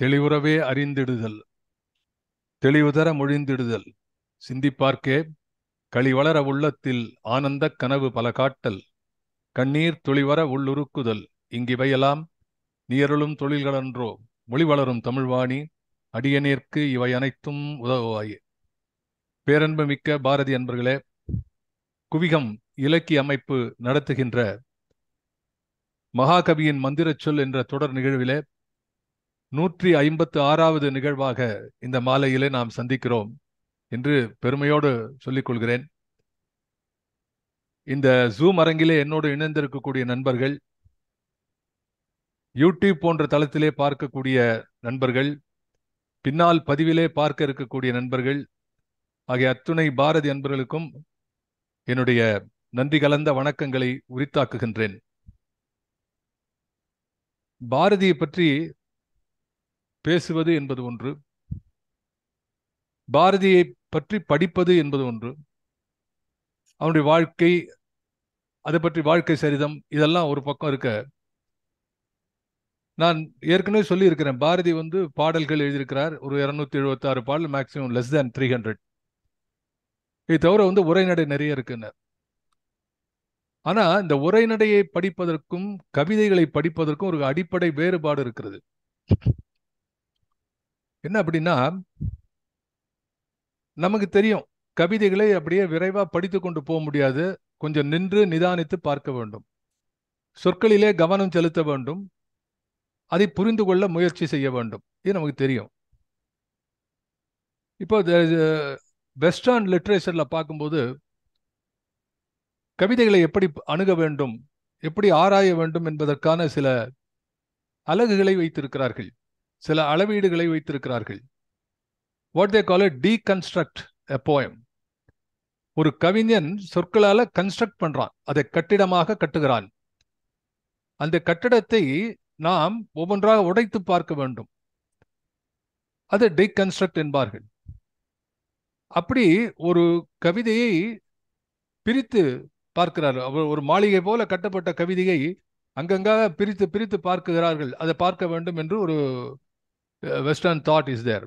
தெளிவுறவே அறிந்திடுதல், தெளிவுதர மொழிந்திடுதல், சிந்திப்பார்க்கே களிவளர உள்ளத்தில் ஆனந்தக் கனவு பல காட்டல், கண்ணீர் துளிவர உள்ளுருக்குதல், இங்கிவையெல்லாம் நீயருளும் தொழில்களன்றோ, மொழி வளரும் தமிழ்வாணி, அடியநேர்க்கு இவை அனைத்தும் உதவுவாயே. பேரன்பு மிக்க பாரதி அன்பர்களே, குவிகம் இலக்கிய அமைப்பு நடத்துகின்ற மகாகவியின் மந்திரச் சொல் என்ற தொடர் நிகழ்விலே 156வது நிகழ்வாக இந்த மாலையிலே நாம் சந்திக்கிறோம் என்று பெருமையோடு சொல்லிக் கொள்கிறேன். இந்த ஜூம் அரங்கிலே என்னோடு இணைந்திருக்கக்கூடிய நண்பர்கள், யூடியூப் போன்ற தளத்திலே பார்க்கக்கூடிய நண்பர்கள், பின்னால் பதிவிலே பார்க்க இருக்கக்கூடிய நண்பர்கள் ஆகிய அத்துணை பாரதி அன்பர்களுக்கும் என்னுடைய நன்றி கலந்த வணக்கங்களை உரித்தாக்குகின்றேன். பாரதியை பற்றி பேசுவது என்பது ஒன்று, பாரதியை பற்றி படிப்பது என்பது ஒன்று, அவனுடைய வாழ்க்கை, அதை பற்றி வாழ்க்கை சரிதம், இதெல்லாம் ஒரு பக்கம் இருக்க, நான் ஏற்கனவே சொல்லியிருக்கிறேன், பாரதி பாடல்கள் எழுதியிருக்கிறார், ஒரு 276 பாடல், மேக்சிமம் லெஸ் தேன் 300. இது தவிர உரைநடை நிறைய இருக்குன்னு. ஆனா இந்த உரைநடையை படிப்பதற்கும் கவிதைகளை படிப்பதற்கும் ஒரு அடிப்படை வேறுபாடு இருக்கிறது. என்ன அப்படின்னா, நமக்கு தெரியும் கவிதைகளை அப்படியே விரைவா படித்து கொண்டு போக முடியாது, கொஞ்சம் நின்று நிதானித்து பார்க்க வேண்டும், சொற்களிலே கவனம் செலுத்த வேண்டும், அதை புரிந்து கொள்ள முயற்சி செய்ய வேண்டும். இது நமக்கு தெரியும். இப்போ வெஸ்டர்ன் லிட்ரேச்சர்ல பார்க்கும்போது கவிதைகளை எப்படி அணுக வேண்டும், எப்படி ஆராய வேண்டும் என்பதற்கான சில அலகுகளை வைத்திருக்கிறார்கள், சில அளவீடுகளை வைத்திருக்கிறார்கள். What they call it deconstruct a poem. ஒரு கவிஞன் சொற்களால கன்ஸ்ட்ரக்ட் பண்றான், அதை கட்டிடமாக கட்டுகிறான். அந்த கட்டிடத்தை நாம் ஒவ்வொன்றாக உடைத்து பார்க்க வேண்டும், அது டீகன்ஸ்ட்ரக்ட் என்பார்கள். அப்படி ஒரு கவிதையை பிரித்து பார்க்கிறார். ஒரு மாளிகை போல கட்டப்பட்ட கவிதையை அங்கங்காக பிரித்து பிரித்து பார்க்கிறார்கள், அதை பார்க்க வேண்டும் என்று ஒரு வெஸ்டர்ன் தாட் இஸ் தேர்.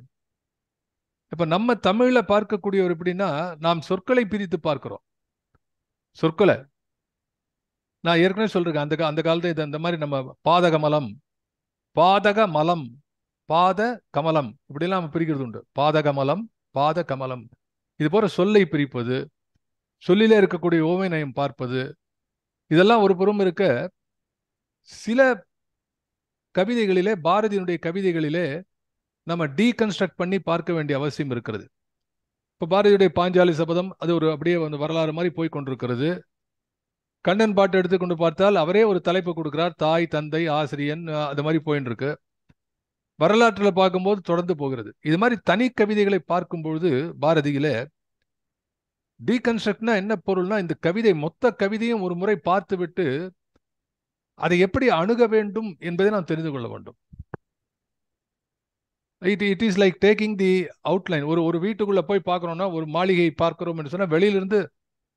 இப்ப நம்ம தமிழ்ல பார்க்கக்கூடியவர் எப்படின்னா, நாம் சொற்களை பிரித்து பார்க்கிறோம். சொற்களை நான் ஏற்கனவே சொல்றேன், அந்த காலத்துல இந்த மாதிரி நம்ம பாதகமலம், பாதக மலம், பாத கமலம், இப்படிலாம் நம்ம பிரிக்கிறது உண்டு. பாதகமலம், பாத கமலம், இது போல சொல்லை பிரிப்பது, சொல்லிலே இருக்கக்கூடிய ஓமைநயம் பார்ப்பது, இதெல்லாம் ஒரு புறம் இருக்க, சில கவிதைகளிலே, பாரதியினுடைய கவிதைகளிலே நம்ம டீகன்ஸ்ட்ரக்ட் பண்ணி பார்க்க வேண்டிய அவசியம் இருக்கிறது. இப்போ பாரதியுடைய பாஞ்சாலி சபதம், அது ஒரு அப்படியே வரலாறு மாதிரி போய் கொண்டிருக்கிறது. கண்ணன் பாட்டு எடுத்துக்கொண்டு பார்த்தால் அவரே ஒரு தலைப்பு கொடுக்கிறார், தாய் தந்தை ஆசிரியன், அது மாதிரி போயின்னு இருக்கு. வரலாற்றில் பார்க்கும்போது தொடர்ந்து போகிறது. இது மாதிரி தனி கவிதைகளை பார்க்கும்பொழுது பாரதியில டீகன்ஸ்ட்ரக்ட்னா என்ன பொருள்னா, இந்த கவிதை மொத்த கவிதையும் ஒரு முறை பார்த்து விட்டு அதை எப்படி அணுக வேண்டும் என்பதை நாம் தெரிந்து கொள்ள வேண்டும். It is like taking the outline. ஒரு வீட்டுக்குள்ள போய் பார்க்கணும்னா, ஒரு மாளிகை பார்க்கிறோம் என்று சொன்னா வெளியிலிருந்து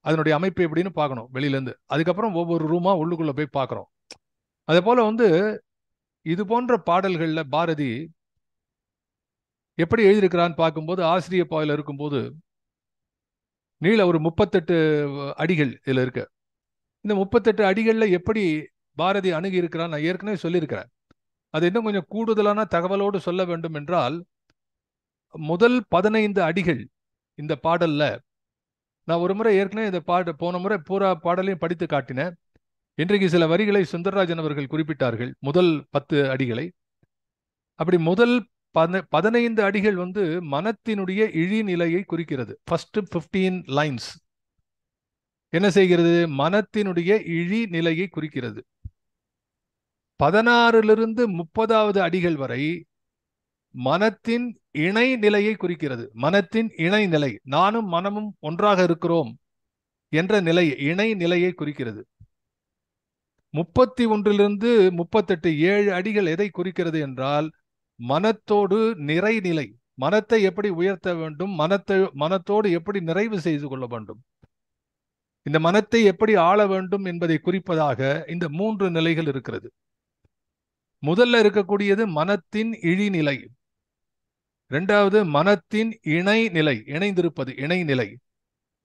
அதனுடைய அமைப்பு எப்படின்னு பார்க்கணும், வெளியிலேருந்து. அதுக்கப்புறம் ஒவ்வொரு ரூமா உள்ளுக்குள்ள போய் பார்க்குறோம். அதே போல இது போன்ற பாடல்கள்ல பாரதி எப்படி எழுதியிருக்கிறான்னு பார்க்கும்போது, ஆசிரிய பாவையில் இருக்கும்போது நீள ஒரு 38 அடிகள் இதுல இருக்கு. இந்த 38 அடிகள்ல எப்படி பாரதி அணுகி இருக்கிறான் நான் ஏற்கனவே சொல்லியிருக்கிறேன். அது இன்னும் கொஞ்சம் கூடுதலான தகவலோடு சொல்ல வேண்டும் என்றால், முதல் 15 அடிகள் இந்த பாடல்ல, நான் ஒரு முறை ஏற்கனவே இந்த போன முறை பூரா பாடலையும் படித்து காட்டினேன். இன்றைக்கு சில வரிகளை சுந்தரராஜன் அவர்கள் குறிப்பிட்டார்கள், முதல் 10 அடிகளை. அப்படி முதல் 15 அடிகள் மனத்தினுடைய இழிநிலையை குறிக்கிறது. ஃபர்ஸ்ட் 15 லைன்ஸ் என்ன செய்கிறது? மனத்தினுடைய இழிநிலையை குறிக்கிறது. 16லிருந்து 30வது அடிகள் வரை மனத்தின் இணை நிலையை குறிக்கிறது. மனத்தின் இணை நிலை, நானும் மனமும் ஒன்றாக இருக்கிறோம் என்ற நிலை, இணை நிலையை குறிக்கிறது. 31லிருந்து 38 7 அடிகள் எதை குறிக்கிறது என்றால், மனத்தோடு நிறைநிலை, மனத்தை எப்படி உயர்த்த வேண்டும், மனத்தோடு எப்படி நிறைவு செய்து கொள்ள வேண்டும், இந்த மனத்தை எப்படி ஆள வேண்டும் என்பதை குறிப்பதாக இந்த 3 நிலைகள் இருக்கிறது. முதல்ல இருக்கக்கூடியது மனத்தின் இழிநிலை, இரண்டாவது மனத்தின் இணைநிலை, இணைந்திருப்பது இணைநிலை,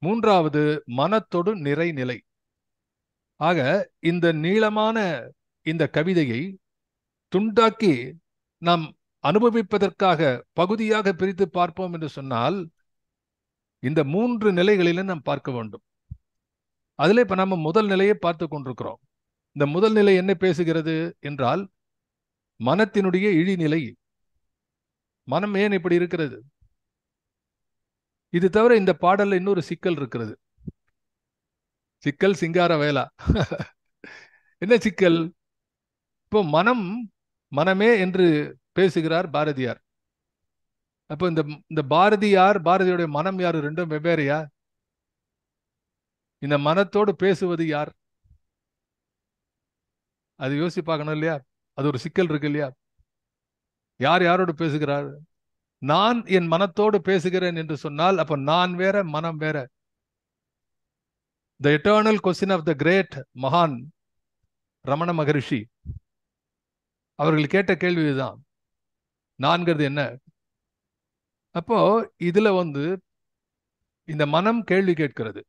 மூன்றாவது மனத்தொடு நிறைநிலை. ஆக இந்த நீளமான இந்த கவிதையை துண்டாக்கி நாம் அனுபவிப்பதற்காக பகுதியாக பிரித்து பார்ப்போம் என்று சொன்னால் இந்த 3 நிலைகளிலும் நாம் பார்க்க வேண்டும். அதுல இப்ப நம்ம முதல் நிலையை பார்த்து கொண்டிருக்கிறோம். இந்த முதல் நிலை என்ன பேசுகிறது என்றால் மனத்தினுடைய இழிநிலை. மனம் ஏன் இப்படி இருக்கிறது? இது தவிர இந்த பாடல்ல இன்னொரு சிக்கல் இருக்கிறது. சிக்கல் சிங்கார வேலா. என்ன சிக்கல்? இப்போ மனமே என்று பேசுகிறார் பாரதியார். அப்போ இந்த பாரதியுடைய மனம் யாரு? ரெண்டும் வெவ்வேறையா? இந்த மனத்தோடு பேசுவது யார்? அது யோசிச்சு பார்க்கணும் இல்லையா? அது ஒரு சிக்கல் இருக்கு இல்லையா? யார் யாரோடு பேசுகிறார்? நான் என் மனத்தோடு பேசுகிறேன் என்று சொன்னால் அப்ப நான் வேற, மனம் வேற. The eternal question of the great மகான் ரமண மகரிஷி அவர்கள் கேட்ட கேள்வி இதுதான், நான்கிறது என்ன? அப்போ இதுல இந்த மனம் கேள்வி கேட்கிறது.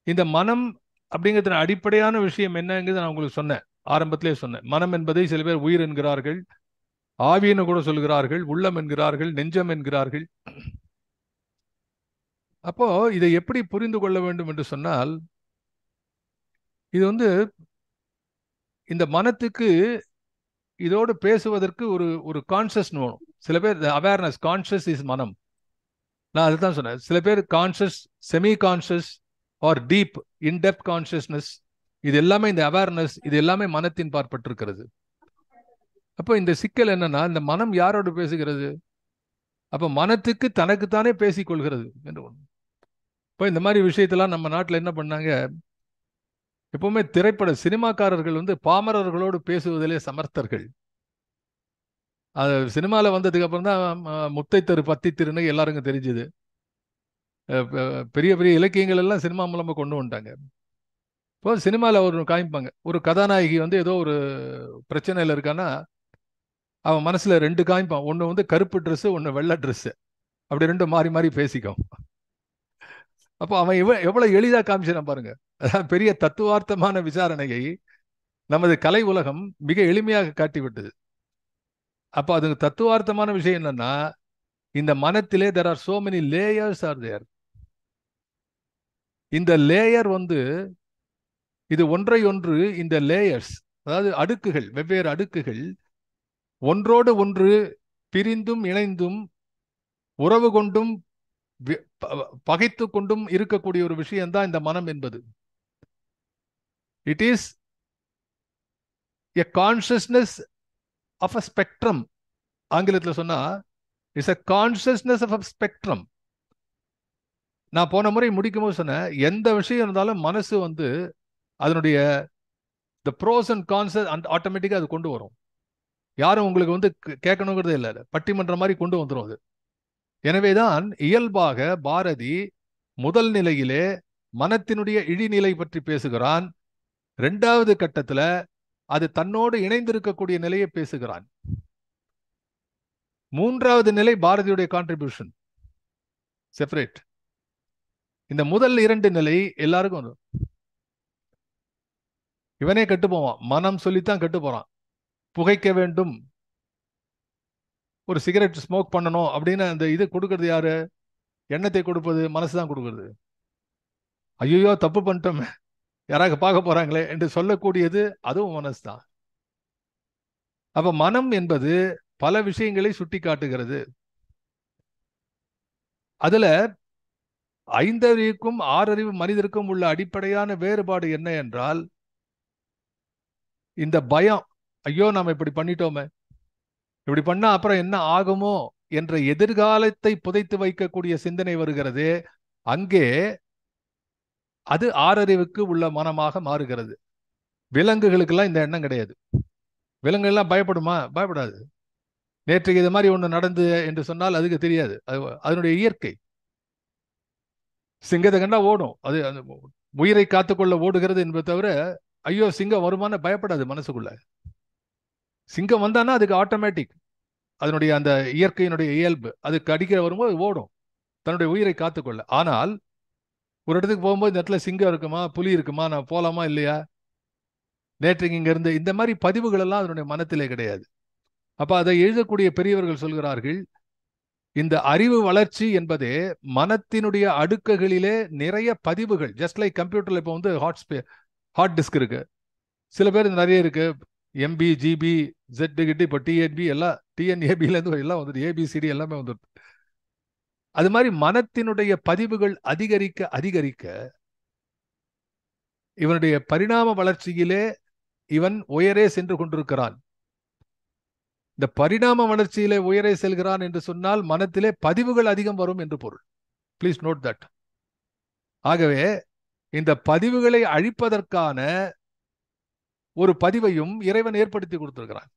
இந்த மனம் அப்படிங்கிறது அடிப்படையான விஷயம் என்னங்கிறது நான் உங்களுக்கு சொன்னேன், ஆரம்பத்திலே சொன்னேன். மனம் என்பதை சில பேர் உயிர் என்கிறார்கள், ஆவின்னு கூட சொல்கிறார்கள், உள்ளம் என்கிறார்கள், நெஞ்சம் என்கிறார்கள். அப்போ இதை எப்படி புரிந்து கொள்ள வேண்டும் என்று சொன்னால், இது இந்த மனத்துக்கு இதோடு பேசுவதற்கு ஒரு கான்சியஸ் வேணும். சில பேர் அவேர்னஸ், கான்சியஸ் இஸ் மனம். நான் அதுதான் சொன்னேன். சில பேர் conscious, semi conscious R deep in-depth consciousness, இது எல்லாமே இந்த அவேர்னஸ், இது எல்லாமே மனத்தின் பார்ப்பட்டிருக்கிறது. அப்போ இந்த சிக்கல் என்னன்னா, இந்த மனம் யாரோடு பேசுகிறது? அப்ப மனத்துக்கு தனக்குத்தானே பேசிக்கொள்கிறது என்று ஒன்று. இப்போ இந்த மாதிரி விஷயத்தெல்லாம் நம்ம நாட்டில் என்ன பண்ணாங்க, எப்பவுமே சினிமாக்காரர்கள் பாமரர்களோடு பேசுவதிலே சமர்த்தர்கள். அது சினிமாவில் வந்ததுக்கு அப்புறம் தான் முத்தை தெரு பத்தி திருன்னு எல்லாருக்கும் தெரிஞ்சுது. பெரிய பெரிய இலக்கியங்கள் எல்லாம் சினிமா மூலமா கொண்டு வந்துட்டாங்க. இப்போ சினிமாவில் ஒரு காமிப்பாங்க, ஒரு கதாநாயகி ஏதோ ஒரு பிரச்சனையில் இருக்கான்னா அவன் மனசுல 2 காமிப்பான். ஒன்று கருப்பு ட்ரெஸ், ஒன்று வெள்ளை ட்ரெஸ், அப்படி 2 மாறி மாறி பேசிக்கும். அப்போ அவன் எவ்வளவு எளிதா காமிச்சான் பாருங்க. அதான் பெரிய தத்துவார்த்தமான விசாரணையை நமது கலை உலகம் மிக எளிமையாக காட்டிவிட்டது. அப்போ அது தத்துவார்த்தமான விஷயம் என்னன்னா, இந்த மனத்திலே there are so many layers are there. இந்த லேயர் இது ஒன்றை ஒன்று, இந்த லேயர்ஸ் அதாவது அடுக்குகள், வெவ்வேறு அடுக்குகள் ஒன்றோடு ஒன்று பிரிந்தும் இணைந்தும் உறவு கொண்டும் பகைத்து கொண்டும் இருக்கக்கூடிய ஒரு விஷயம்தான் இந்த மனம் என்பது. It is a consciousness of a spectrum. ஆங்கிலத்தில் சொன்னா it's a consciousness of a spectrum. நான் போன முறை முடிக்கும் போது சொன்னேன், எந்த விஷயம் இருந்தாலும் மனசு அதனுடைய த ப்ரோஸ் அண்ட் கான்ஸ் ஆட்டோமேட்டிக்காக அது கொண்டு வரும். யாரும் உங்களுக்கு கேட்கணுங்கிறதே இல்லை, பட்டிமன்றம் மாதிரி கொண்டு வந்துடும் அது. எனவேதான் இயல்பாக பாரதி முதல் நிலையிலே மனத்தினுடைய இழிநிலை பற்றி பேசுகிறான். 2வது கட்டத்துல அது தன்னோடு இணைந்திருக்கக்கூடிய நிலையை பேசுகிறான். 3வது நிலை பாரதியுடைய கான்ட்ரிபியூஷன் செப்பரேட். இந்த முதல் 2 நிலை எல்லாருக்கும் இவனே கெட்டு போவான், மனம் சொல்லித்தான் கெட்டு போறான். புகைக்க வேண்டும், ஒரு சிகரெட் ஸ்மோக் பண்ணணும் அப்படின்னு அந்த இது கொடுக்கறது யாரு? எண்ணத்தை கொடுப்பது மனசுதான் கொடுக்கறது. ஐயோ தப்பு பண்ணிட்டோமே, யாராக பார்க்க போறாங்களே என்று சொல்லக்கூடியது அதுவும் மனசு தான். அப்ப மனம் என்பது பல விஷயங்களை சுட்டி காட்டுகிறது. அதுல 5 அறிவுக்கும் 6 அறிவு மனிதருக்கும் உள்ள அடிப்படையான வேறுபாடு என்ன என்றால், இந்த பயம், ஐயோ நாம இப்படி பண்ணிட்டோமே, இப்படி பண்ணா அப்புறம் என்ன ஆகுமோ என்ற எதிர்காலத்தை புதைத்து வைக்கக்கூடிய சிந்தனை வருகிறது. அங்கே அது 6 அறிவுக்கு உள்ள மனமாக மாறுகிறது. விலங்குகளுக்கெல்லாம் இந்த எண்ணம் கிடையாது. விலங்குகள் எல்லாம் பயப்படுமா? பயப்படாது. நேற்றைக்கு இது மாதிரி ஒன்று நடந்து என்று சொன்னால் அதுக்கு தெரியாது, அதனுடைய இயற்கை. சிங்கத்தை கண்டா ஓடும், அது உயிரை காத்துக்கொள்ள ஓடுகிறது என்பதை தவிர ஐயோ சிங்கம் வருமான பயப்படாது மனசுக்குள்ள. சிங்கம் வந்தான்னா அதுக்கு ஆட்டோமேட்டிக், அதனுடைய அந்த இயற்கையினுடைய இயல்பு, அது கடிக்க வரும்போது ஓடும் தன்னுடைய உயிரை காத்துக்கொள்ள. ஆனால் ஒரு இடத்துக்கு போகும்போது இந்த இடத்துல சிங்கம் இருக்குமா, புலி இருக்குமா, நான் போலாமா இல்லையா, நேற்றைக்கு இங்க இருந்து, இந்த மாதிரி பதிவுகள் எல்லாம் அதனுடைய மனத்திலே கிடையாது. அப்ப அதை எழுதக்கூடிய பெரியவர்கள் சொல்கிறார்கள், இந்த அறிவு வளர்ச்சி என்பதே மனத்தினுடைய அடுக்குகளிலே நிறைய பதிவுகள். ஜஸ்ட் லைக் கம்ப்யூட்டர்ல இப்போ வந்து ஹார்ட் டிஸ்க் இருக்கு, சில பேர் நிறைய இருக்கு, எம்பி, ஜிபி, ஜெட் கிட்டி, இப்போ டிஎன்பி எல்லாம், டிஎன்ஏபிலேருந்து எல்லாம் வந்துட்டு, ஏபிசிடி எல்லாமே வந்துட்டு. அது மாதிரி மனத்தினுடைய பதிவுகள் அதிகரிக்க அதிகரிக்க இவனுடைய பரிணாம வளர்ச்சியிலே இவன் உயரே சென்று கொண்டிருக்கிறான். இந்த பரிணாம வளர்ச்சியிலே உயரே செல்கிறான் என்று சொன்னால் மனத்திலே பதிவுகள் அதிகம் வரும் என்று பொருள். Please note that. ஆகவே இந்த பதிவுகளை அழிப்பதற்கான ஒரு பதிவையும் இறைவன் ஏற்படுத்தி கொடுத்திருக்கிறான்.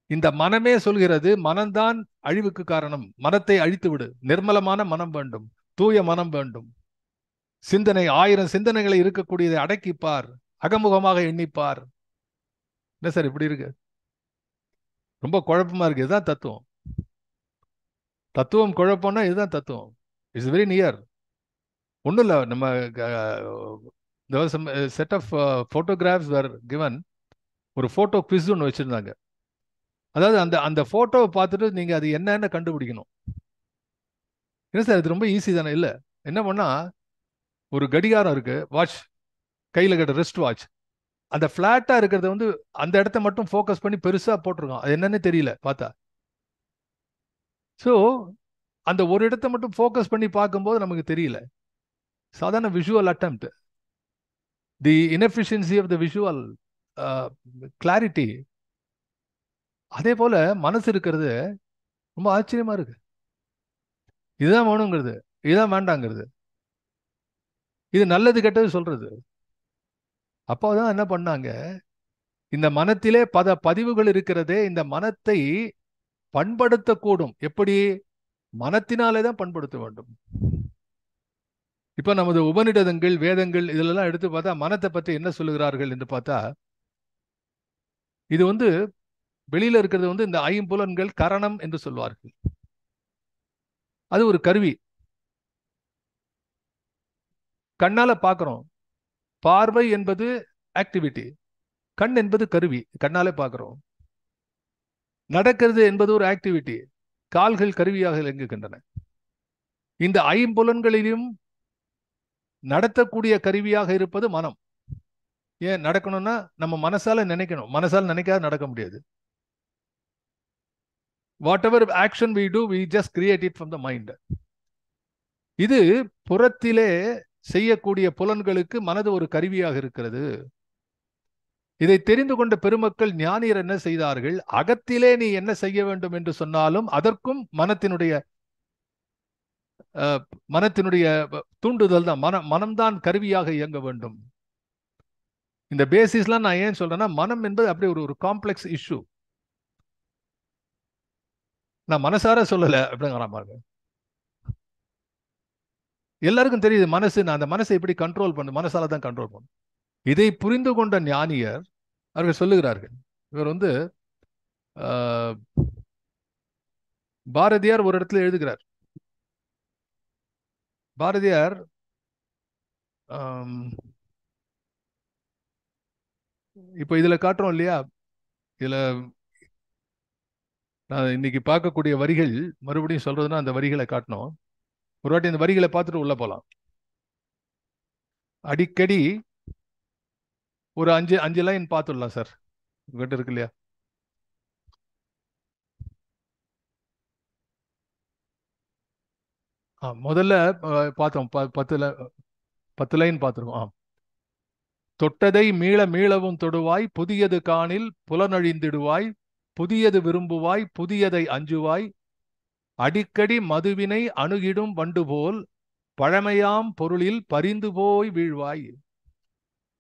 இந்த மனமே சொல்கிறது, மனம்தான் அழிவுக்கு காரணம், மனத்தை அழித்து விடு, நிர்மலமான மனம் வேண்டும், தூய மனம் வேண்டும், சிந்தனை 1000 சிந்தனைகளை இருக்கக்கூடியதை அடக்கிப்பார், அகமுகமாக எண்ணிப்பார். என்ன சார் இப்படி இருக்கு, ரொம்ப குழப்பமா இருக்கு. இதுதான் தத்துவம். தத்துவம் குழப்பம்னா இதுதான் தத்துவம். It's very near. ஒன்றும் இல்லை, நம்ம set of photographs were given, ஒரு போட்டோ குவிஸ் ஒன்று வச்சிருந்தாங்க. அதாவது அந்த அந்த போட்டோவை பார்த்துட்டு நீங்க அது என்னன்னு கண்டுபிடிக்கணும். என்ன சார் இது ரொம்ப ஈஸி தானே? இல்லை, என்ன பண்ணா, ஒரு கடிகாரம் இருக்கு, வாட்ச் கையில் கட்ட ரெஸ்ட் வாட்ச், அந்த பிளாட்டா இருக்கிறத வந்து அந்த இடத்த மட்டும் ஃபோக்கஸ் பண்ணி பெருசா போட்டிருக்கோம், அது என்னன்னு தெரியல பார்த்தா. ஸோ அந்த ஒரு இடத்த மட்டும் ஃபோக்கஸ் பண்ணி பார்க்கும்போது நமக்கு தெரியல. சாதாரண visual attempt, the inefficiency of the visual clarity. அதே போல மனசு இருக்கிறது ரொம்ப ஆச்சரியமா இருக்கு. இதுதான் வேணுங்கிறது, இதுதான் வேண்டாங்கிறது, இது நல்லது கெட்டது சொல்றது. அப்போதான் என்ன பண்ணாங்க, இந்த மனத்திலே பதிவுகள் இருக்கிறதே, இந்த மனத்தை பண்படுத்தக்கூடும். எப்படி? மனத்தினாலே தான் பண்படுத்த வேண்டும். இப்ப நமது உபநிடதங்கள், வேதங்கள் இதெல்லாம் எடுத்து பார்த்தா மனத்தை பற்றி என்ன சொல்லுகிறார்கள் என்று பார்த்தா, இது வந்து வெளியில இருக்கிறது வந்து இந்த ஐம்புலன்கள் கரணம் என்று சொல்வார்கள். அது ஒரு கருவி, கண்ணால பார்க்கிறோம். பார்வை என்பது ஆக்டிவிட்டி, கண் என்பது கருவி, கண்ணாலே பார்க்கிறோம். நடக்கிறது என்பது ஒரு ஆக்டிவிட்டி, கால்கள் கருவியாக இயங்குகின்றன. இந்த ஐம்புலன்களிலும் நடத்தக்கூடிய கருவியாக இருப்பது மனம். ஏன் நடக்கணும்னா நம்ம மனசால நினைக்கணும், மனசால நினைக்காத நடக்க முடியாது. whatever action we do, we just create it from the mind. இது புறத்திலே செய்யக்கூடிய புலன்களுக்கு மனது ஒரு கருவியாக இருக்கிறது. இதை தெரிந்து கொண்ட பெருமக்கள் ஞானியர் என்ன செய்தார்கள், அகத்திலே நீ என்ன செய்ய வேண்டும் என்று சொன்னாலும் அதற்கும் மனத்தினுடைய தூண்டுதல் தான், மனம்தான் கருவியாக இயங்க வேண்டும். இந்த பேசிஸ்லாம் நான் ஏன் சொல்றேன்னா, மனம் என்பது அப்படி ஒரு காம்ப்ளெக்ஸ் இஷ்யூ. நான் மனசார சொல்லல அப்படிங்கிற மாதிரி. எல்லாருக்கும் தெரியுது மனசு, நான் அந்த மனசை எப்படி கண்ட்ரோல் பண்ண, மனசால தான் கண்ட்ரோல் பண்ணும். இதை புரிந்து கொண்ட ஞானியர் அவர்கள் சொல்லுகிறார்கள். இவர் வந்து பாரதியார் ஒரு இடத்துல எழுதுகிறார். பாரதியார் இப்போ இதுல காட்டுறோம் இல்லையா, இதுல நான் இன்னைக்கு பார்க்கக்கூடிய வரிகள் மறுபடியும் சொல்றதுன்னா அந்த வரிகளை காட்டணும். ஒரு வாட்டி இந்த வரிகளை பார்த்துட்டு உள்ள போலாம். அடிக்கடி ஒரு 5 லைன் பார்த்துடலாம் சார், உங்ககிட்ட இருக்கு இல்லையா? முதல்ல பார்த்தோம், 10 லைன் பார்த்துருக்கோம். தொட்டதை மீள மீளவும் தொடுவாய், புதியது காணில் புலனழிந்திடுவாய், புதியது விரும்புவாய், புதியதை அஞ்சுவாய், அடிக்கடி மதுவினை அணுகிடும் வண்டு போல் பழமையாம் பொருளில் பரிந்து போய் வீழ்வாய்.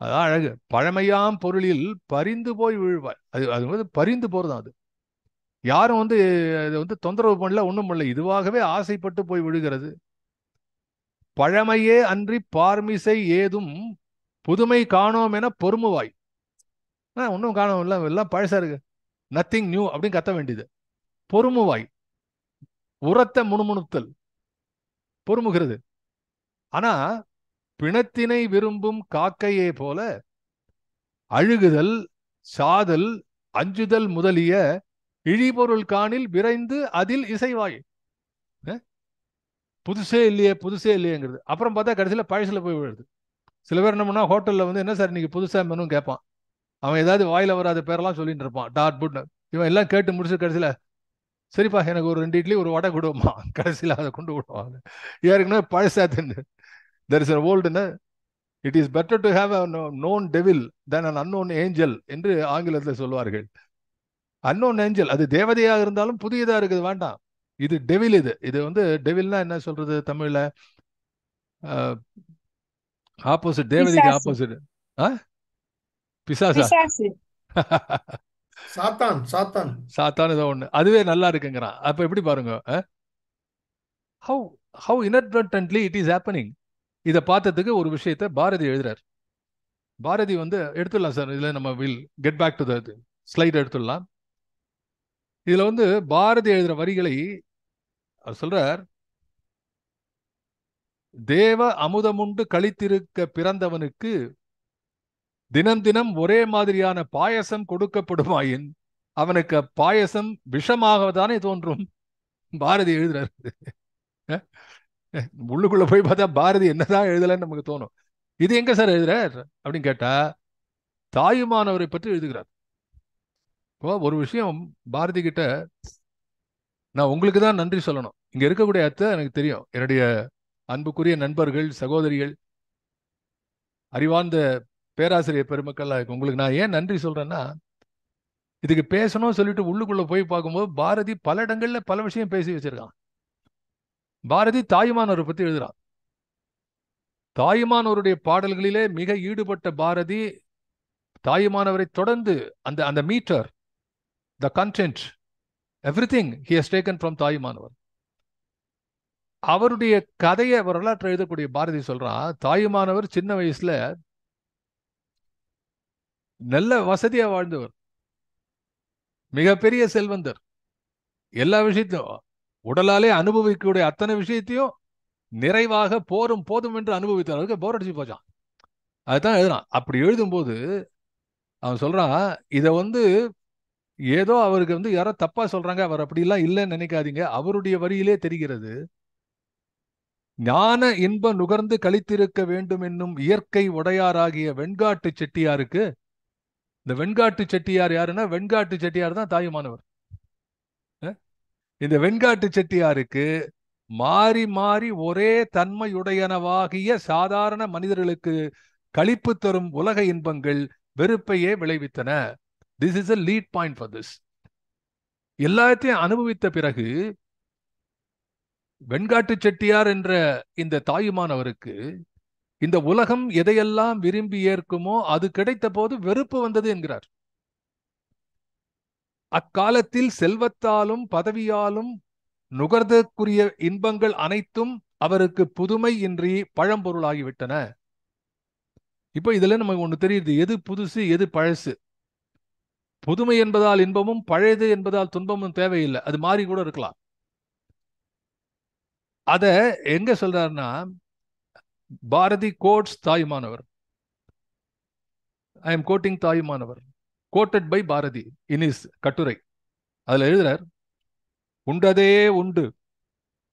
அதான் அழகு, பழமையாம் பொருளில் பரிந்து போய் வீழ்வாய். அது வந்து பரிந்து போறதான். அது யாரும் வந்து அதை வந்து தொந்தரவு பண்ணல, ஒண்ணும் பண்ணல, இதுவாகவே ஆசைப்பட்டு போய் விழுகிறது. பழமையே அன்றி பார்மிசை ஏதும் புதுமை காணோம் என பொறுமுவாய். ஒன்றும் காணும் இல்லை, எல்லாம் பழசா இருக்கு, நத்திங் நியூ அப்படின்னு கத்த வேண்டியது. பொறுமுவாய், உரத்த முணுமுணுத்தல், பொறுமுகிறது. ஆனா பிணத்தினை விரும்பும் காக்கையே போல அழுகுதல், சாதல், அஞ்சுதல் முதலிய இழிபொருள் காணில் விரைந்து அதில் இசைவாய். புதுசே இல்லையே புதுசே இல்லையேங்கிறது. அப்புறம் பார்த்தா கடைசியில் பழசில் போய் விழுது. சில பேர் என்ன பண்ணா, ஹோட்டலில் வந்து என்ன சார் இன்னைக்கு புதுசாக மெனு கேட்பான். அவன் ஏதாவது வாயில வராத பேரெல்லாம் சொல்லிட்டு இருப்பான், டாட் புட்னு. இவன் எல்லாம் கேட்டு முடிச்சு கடைசியில், சரிப்பா எனக்கு ஒரு 2 இட்லி ஒரு வடை கொடுமா, கடைசியில் அதை கொண்டு விடுவாங்க. ஏற்கனவே பழசா தின்னு. தெர் இஸ் ஓல்டுன்னு, it is better to have a known devil than an unknown angel என்று ஆங்கிலத்தில் சொல்வார்கள். அன்னோன் ஏஞ்சல் அது தேவதையாக இருந்தாலும் புதியதா இருக்குது வேண்டாம். இது டெவில். இது வந்து டெவில்னா என்ன சொல்றது தமிழ்ல? ஆப்போசிட், தேவதைக்கு ஆப்போசிட். பிசாசா? சாத்தான். சாத்தான் சாத்தான் ஏதோ ஒண்ணு, அதுவே நல்லா இருக்குங்கிறான். அப்ப எப்படி பாருங்க, how inadvertently it is happening. இதை பார்த்ததுக்கு ஒரு விஷயத்தை பாரதி எழுதுறார். பாரதி வந்து எடுத்துடலாம் சார், இதுல நம்ம will get back to the slide எடுத்துடலாம். இதுல வந்து பாரதி எழுதுற வரிகளை அவர் சொல்றார், தேவ அமுதமுண்டு கழித்திருக்க பிறந்தவனுக்கு தினம் தினம் ஒரே மாதிரியான பாயசம் கொடுக்கப்படுமாயின் அவனுக்கு பாயசம் விஷமாகத்தானே தோன்றும். பாரதி எழுதுறாரு. உள்ளுக்குள்ள போய் பார்த்தா பாரதி என்னதான் எழுதலன்னு நமக்கு தோணும். இது எங்க சார் எழுதுறார் அப்படின்னு கேட்டா, தாயுமானவரை பற்றி எழுதுகிறார். இப்போ ஒரு விஷயம் பாரதி கிட்ட நான் உங்களுக்கு தான் நன்றி சொல்லணும். இங்க இருக்கக்கூடிய அத்தை எனக்கு தெரியும், என்னுடைய அன்புக்குரிய நண்பர்கள், சகோதரிகள், அறிவார்ந்த பேராசிரியர் பெருமக்கள்லாம் உங்களுக்கு நான் ஏன் நன்றி சொல்றேன்னா, இதுக்கு பேசணும்னு சொல்லிட்டு உள்ளுக்குள்ள போய் பார்க்கும்போது பாரதி பல இடங்கள்ல பல விஷயம் பேசி வச்சிருக்கான். பாரதி தாயுமானவரை பத்தி எழுதுறான். தாயுமானவருடைய பாடல்களிலே மிக ஈடுபட்ட பாரதி தாயுமானவரை தொடர்ந்து அந்த அந்த metre, the content, everything he has taken from Thayumanavar. அவருடைய கதையை வரலாற்று எழுதக்கூடிய பாரதி சொல்றான், தாயுமானவர் சின்ன வயசுல நல்ல வசதியா வாழ்ந்தவர், மிகப்பெரிய செல்வந்தர், எல்லா விஷயத்தையும் உடலாலே அனுபவிக்கக்கூடிய அத்தனை விஷயத்தையும் நிறைவாக போரும் போதும் என்று அனுபவித்தார். அவருக்கு போர் அடிச்சு போச்சான். அதுதான் எழுதுறான். அப்படி எழுதும்போது அவன் சொல்றான், இதை வந்து ஏதோ அவருக்கு வந்து யாரோ தப்பா சொல்றாங்க, அவர் அப்படிலாம் இல்லைன்னு நினைக்காதீங்க. அவருடைய வரியிலே தெரிகிறது, ஞான இன்ப நுகர்ந்து கழித்திருக்க வேண்டும் என்னும் இயற்கை உடையாராகிய வெண்காட்டு செட்டியாருக்கு, இந்த வெண்காட்டு செட்டியார் யாருன்னா, வெண்காட்டு செட்டியார் தான் தாயுமானவர். இந்த வெண்காட்டு செட்டியாருக்கு மாறி மாறி ஒரே தன்மையுடையனவாகிய சாதாரண மனிதர்களுக்கு களிப்பு தரும் உலக இன்பங்கள் வெறுப்பையே விளைவித்தன. This is a lead point for this. எல்லாத்தையும் அனுபவித்த பிறகு வெண்காட்டு செட்டியார் என்ற இந்த தாயுமானவருக்கு இந்த உலகம் எதையெல்லாம் விரும்பி ஏற்குமோ அது கிடைத்த போது வெறுப்பு வந்தது என்கிறார். அக்காலத்தில் செல்வத்தாலும் பதவியாலும் நுகர்தற்குரிய இன்பங்கள் அனைத்தும் அவருக்கு புதுமை இன்றி பழம்பொருளாகிவிட்டன. இப்ப இதுல நமக்கு ஒண்ணு தெரியுது, எது புதுசு எது பழசு. புதுமை என்பதால் இன்பமும் பழையது என்பதால் துன்பமும் தேவையில்லை, அது மாறி கூட இருக்கலாம். அத எங்க சொல்றாருன்னா, Bharathi quotes Thayumanavar. I am quoting Thayumanavar, quoted by Bharathi in his கட்டுரை. அதுல எழுதுறார், உண்டதே உண்டு,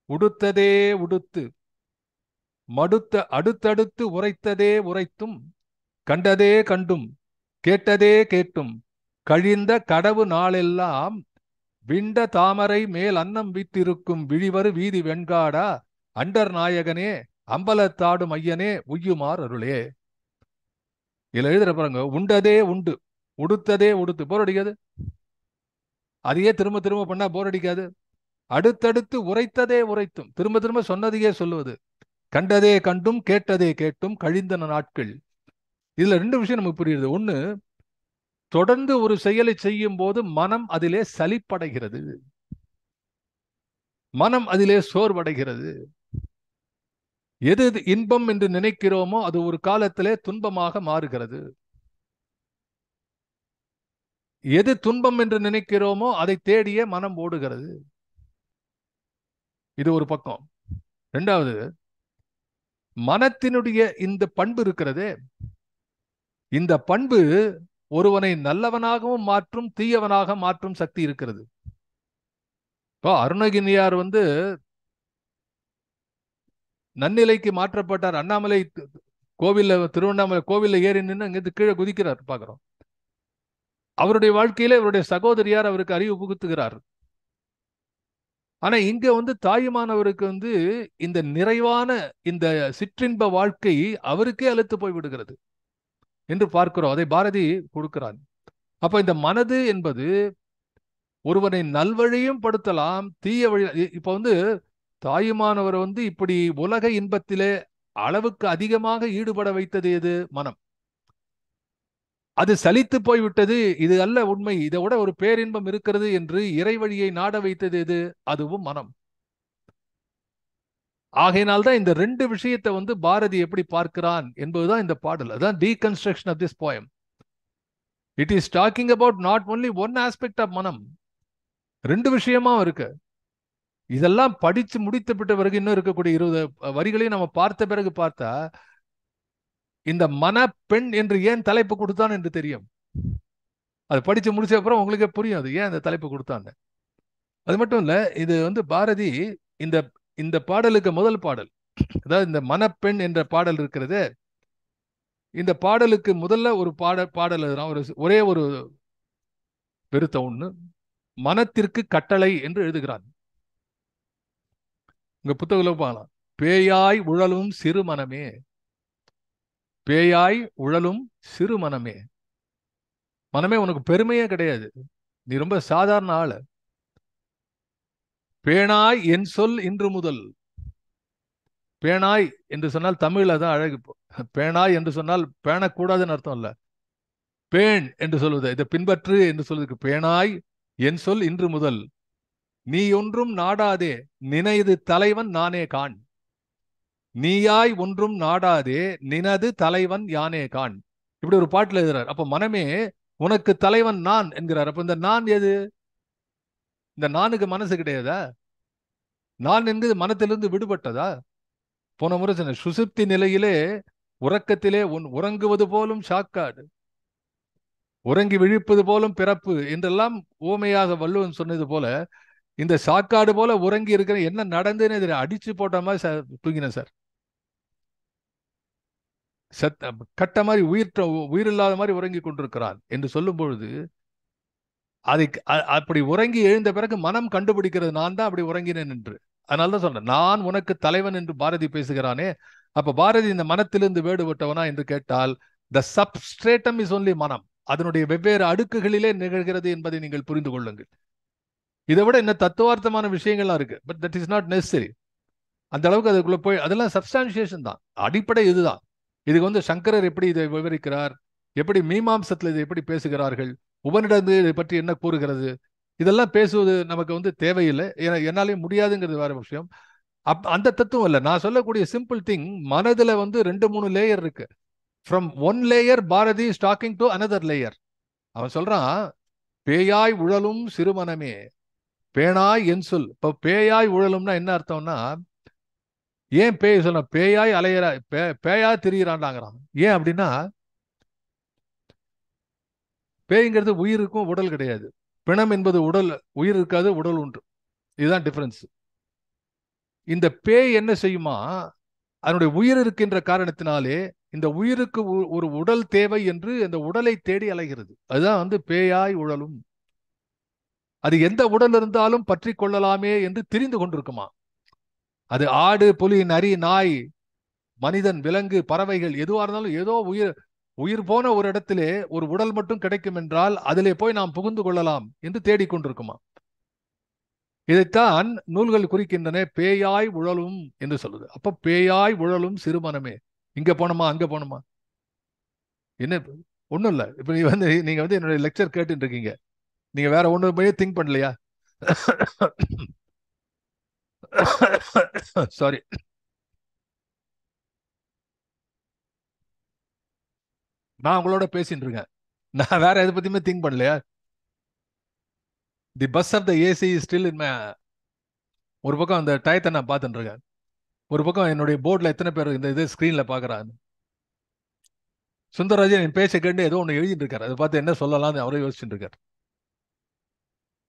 உடுத்ததே உடுத்து, மடுத்த அடுத்தடுத்து உரைத்ததே உரைத்தும், கண்டதே கண்டும், கேட்டதே கேட்டும், கழிந்த கடவு நாளெல்லாம் விண்ட தாமரை மேல் அன்னம் வீத்திருக்கும் விழிவரு வீதி வெண்காடா அண்டர் நாயகனே அம்பலத்தாடும் ஐயனே உய்யுமார் அருளே. இதுல எழுதுற பாருங்க, உண்டதே உண்டு, உடுத்ததே உடுத்து. போர் அடிக்காது? அதையே திரும்ப திரும்ப பண்ணா போர் அடிக்காது? அடுத்தடுத்து உரைத்ததே உரைத்தும், திரும்ப திரும்ப சொன்னதையே சொல்லுவது, கண்டதே கண்டும் கேட்டதே கேட்டும் கழிந்தன நாட்கள். இதுல 2 விஷயம் நமக்கு புரியுது. ஒண்ணு, தொடர்ந்து ஒரு செயலை செய்யும் போது மனம் அதிலே சலிப்படைகிறது, மனம் அதிலே சோர்வடைகிறது. எது இன்பம் என்று நினைக்கிறோமோ அது ஒரு காலத்திலே துன்பமாக மாறுகிறது. எது துன்பம் என்று நினைக்கிறோமோ அதை தேடியே மனம் ஓடுகிறது. இது ஒரு பக்கம். இரண்டாவது, மனத்தினுடைய இந்த பண்பு இருக்கிறது, இந்த பண்பு ஒருவனை நல்லவனாகவும் மாற்றும், தீயவனாக மாற்றும் சக்தி இருக்கிறது. இப்போ அருணகிரியார் நன்னிலைக்கு மாற்றப்பட்டார். அண்ணாமலை கோவில்ல, திருவண்ணாமலை கோவில்ல ஏறி நின்று அங்கிருந்து கீழே குதிக்கிறார் பார்க்கிறோம். அவருடைய வாழ்க்கையில அவருடைய சகோதரியார் அவருக்கு அறிவு புகுத்துகிறார். ஆனா இங்க தாயுமானவருக்கு இந்த நிறைவான இந்த சிற்றின்ப வாழ்க்கை அவருக்கே அழுத்து போய் விடுகிறது என்று பார்க்கிறோம். அதை பாரதி கொடுக்கிறான். அப்ப இந்த மனது என்பது ஒருவனை நல்வழியும் படுத்தலாம், தீய வழி. இப்ப தாயுமானவர் இப்படி உலக இன்பத்திலே அளவுக்கு அதிகமாக ஈடுபட வைத்தது எது? மனம். அது சலித்து போய்விட்டது, இது அல்ல உண்மை, இதை விட ஒரு பேரின்பம் இருக்கிறது என்று இறை வழியை நாட வைத்தது எது? அதுவும் மனம். ஆகையினால்தான் இந்த ரெண்டு விஷயத்தை பாரதி எப்படி பார்க்கிறான் என்பதுதான் இந்த பாடல். அதான் deconstruction of this poem. It is talking about not only one aspect of மனம், ரெண்டு விஷயமா இருக்கு. இதெல்லாம் படிச்சு முடித்த பிறகு இன்னும் இருக்கக்கூடிய 20 வரிகளையும் நம்ம பார்த்த பிறகு பார்த்தா இந்த மனப்பெண் என்று ஏன் தலைப்பு கொடுத்தான் என்று தெரியும். அது படிச்சு முடிச்ச அப்புறம் உங்களுக்கே புரியும் அது ஏன் அந்த தலைப்பு கொடுத்தான்னு. அது மட்டும் இல்ல, இது பாரதி இந்த இந்த பாடலுக்கு முதல் பாடல், அதாவது இந்த மனப்பெண் என்ற பாடல் இருக்கிறது, இந்த பாடலுக்கு முதல்ல ஒரு பாடல் ஒரே ஒரு பெருத்த ஒண்ணு, மனத்திற்கு கட்டளை என்று எழுதுகிறான். உங்க புத்தகத்தில் பார்க்கலாம். பேயாய் உழலும் சிறு மனமே, பேயாய் உழலும் சிறு மனமே. மனமே உனக்கு பெருமையே கிடையாது, நீ ரொம்ப சாதாரண ஆளு. பேணாய் என் சொல் இன்று முதல். பேணாய் என்று சொன்னால் தமிழ்ல தான் அழகு. பேணாய் என்று சொன்னால் பேணக்கூடாதுன்னு அர்த்தம் இல்ல, பேண் என்று சொல்வது, இதை பின்பற்று என்று சொல்வதற்கு பேணாய் என் சொல் இன்று முதல், நீ ஒன்றும் நாடாதே நினைது தலைவன் நானே காண். நீயாய் ஒன்றும் நாடாதே நினது தலைவன் யானே காண். இப்படி ஒரு பாட்டுல எழுதுறார். அப்ப மனமே உனக்கு தலைவன் நான் என்கிறார். அப்ப இந்த நான் எது? இந்த நானுக்கு மனசு கிடையாதா? நான் என்கிறது மனத்திலிருந்து விடுபட்டதா? போன முறை சொன்ன சுசுப்தி நிலையிலே உறக்கத்திலே உறங்குவது போலும் சாக்காடு, உறங்கி விழிப்பது போலும் பிறப்பு என்றெல்லாம் ஊமையாக வள்ளுவன் சொன்னது போல இந்த சாக்காடு போல உறங்கி இருக்கிற என்ன நடந்துன்னு அடிச்சு போட்ட மாதிரி தூங்கினேன் சார். கட்ட மாதிரி உயிர் இல்லாத மாதிரி உறங்கி கொண்டிருக்கிறான் என்று சொல்லும் பொழுது அதை அப்படி உறங்கி எழுந்த பிறகு மனம் கண்டுபிடிக்கிறது நான் தான் அப்படி உறங்கினேன் என்று. அதனால்தான் சொல்றேன், நான் உனக்கு தலைவன் என்று பாரதி பேசுகிறானே. அப்ப பாரதி இந்த மனத்திலிருந்து வேறுபட்டவனா என்று கேட்டால், த சப்ஸ்ட்ரேட்டம் இஸ் ஒன்லி மனம், அதனுடைய வெவ்வேறு அடுக்குகளிலே நிகழ்கிறது என்பதை நீங்கள் புரிந்து கொள்ளுங்கள். இதை விட என்ன தத்துவார்த்தமான விஷயங்கள்லாம் இருக்கு, but that is not necessary. அந்த அளவுக்கு அதுக்குள்ள போய் அதெல்லாம் சப்ஸ்டான்சியேஷன் தான், அடிப்படை இதுதான். இதுக்கு சங்கரர் எப்படி இதை விவரிக்கிறார், எப்படி மீமாம்சத்தில் இதை எப்படி பேசுகிறார்கள், உபனிடந்து இதை பற்றி என்ன கூறுகிறது, இதெல்லாம் பேசுவது நமக்கு தேவையில்லை, என்னாலே முடியாதுங்கிறது வேற விஷயம். அந்த தத்துவம் இல்லை. நான் சொல்லக்கூடிய சிம்பிள் திங், மனதுல 2-3 லேயர் இருக்கு. From one layer Bharathi is talking to another layer. அவன் சொல்றான், பேயாய் உழலும் சிறுமனமே பேணாய் என் சொல். இப்ப பேயாய் உழலும்னா என்ன அர்த்தம்னா, ஏன் பேய் சொல்ல, பேயாய் அலையிற பேயா திரியிறான்டாங்கிறான். ஏன் அப்படின்னா, பேய்ங்கிறது உயிருக்கும் உடல் கிடையாது, பிணம் என்பது உடல், உயிர் இருக்காது, உடல் உண்டு. இதுதான் டிஃபரன்ஸ். இந்த பேய் என்ன செய்யுமா, அதனுடைய உயிர் இருக்கின்ற காரணத்தினாலே இந்த உயிருக்கு ஒரு உடல் தேவை என்று அந்த உடலை தேடி அலைகிறது. அதுதான் பேயாய் உழலும். அது எந்த உடல் இருந்தாலும் பற்றி கொள்ளலாமே என்று தெரிந்து கொண்டிருக்குமா. அது ஆடு, புலி, நரி, நாய், மனிதன், விலங்கு, பறவைகள் எதுவாக இருந்தாலும் ஏதோ உயிர் போன ஒரு இடத்திலே ஒரு உடல் மட்டும் கிடைக்கும் என்றால் அதிலே போய் நாம் புகுந்து கொள்ளலாம் என்று தேடிக்கொண்டிருக்குமா. இதைத்தான் நூல்கள் குறிக்கின்றன, பேயாய் உழலும் என்று சொல்லுது. அப்ப பேயாய் உழலும் சிறுமனமே, இங்க போனோமா அங்க போனோமா என்ன ஒண்ணும் இல்ல. இப்ப நீங்க என்னுடைய லெக்சர் கேட்டுட்டு இருக்கீங்க, நீங்க வேற ஒண்ணு போய் திங்க் பண்ணலையா? சாரி. நான் உங்களோட பேசிட்டு இருக்கேன், நான் வேற எதை பத்தியுமே திங்க் பண்ணலையா? The buzz of the AC still in my. ஒரு பக்கம் அந்த டயத்தை நான் பார்த்துட்டு இருக்கேன், ஒரு பக்கம் என்னுடைய போர்டில் எத்தனை பேர் இந்த இது ஸ்க்ரீனில் பார்க்குறாங்க. சுந்தரராஜன் என் பேச்சை கேட்டு ஏதோ ஒன்று எழுதிட்டு இருக்காரு, அதை பார்த்து என்ன சொல்லலாம்னு அவரே யோசிச்சுட்டு இருக்காரு.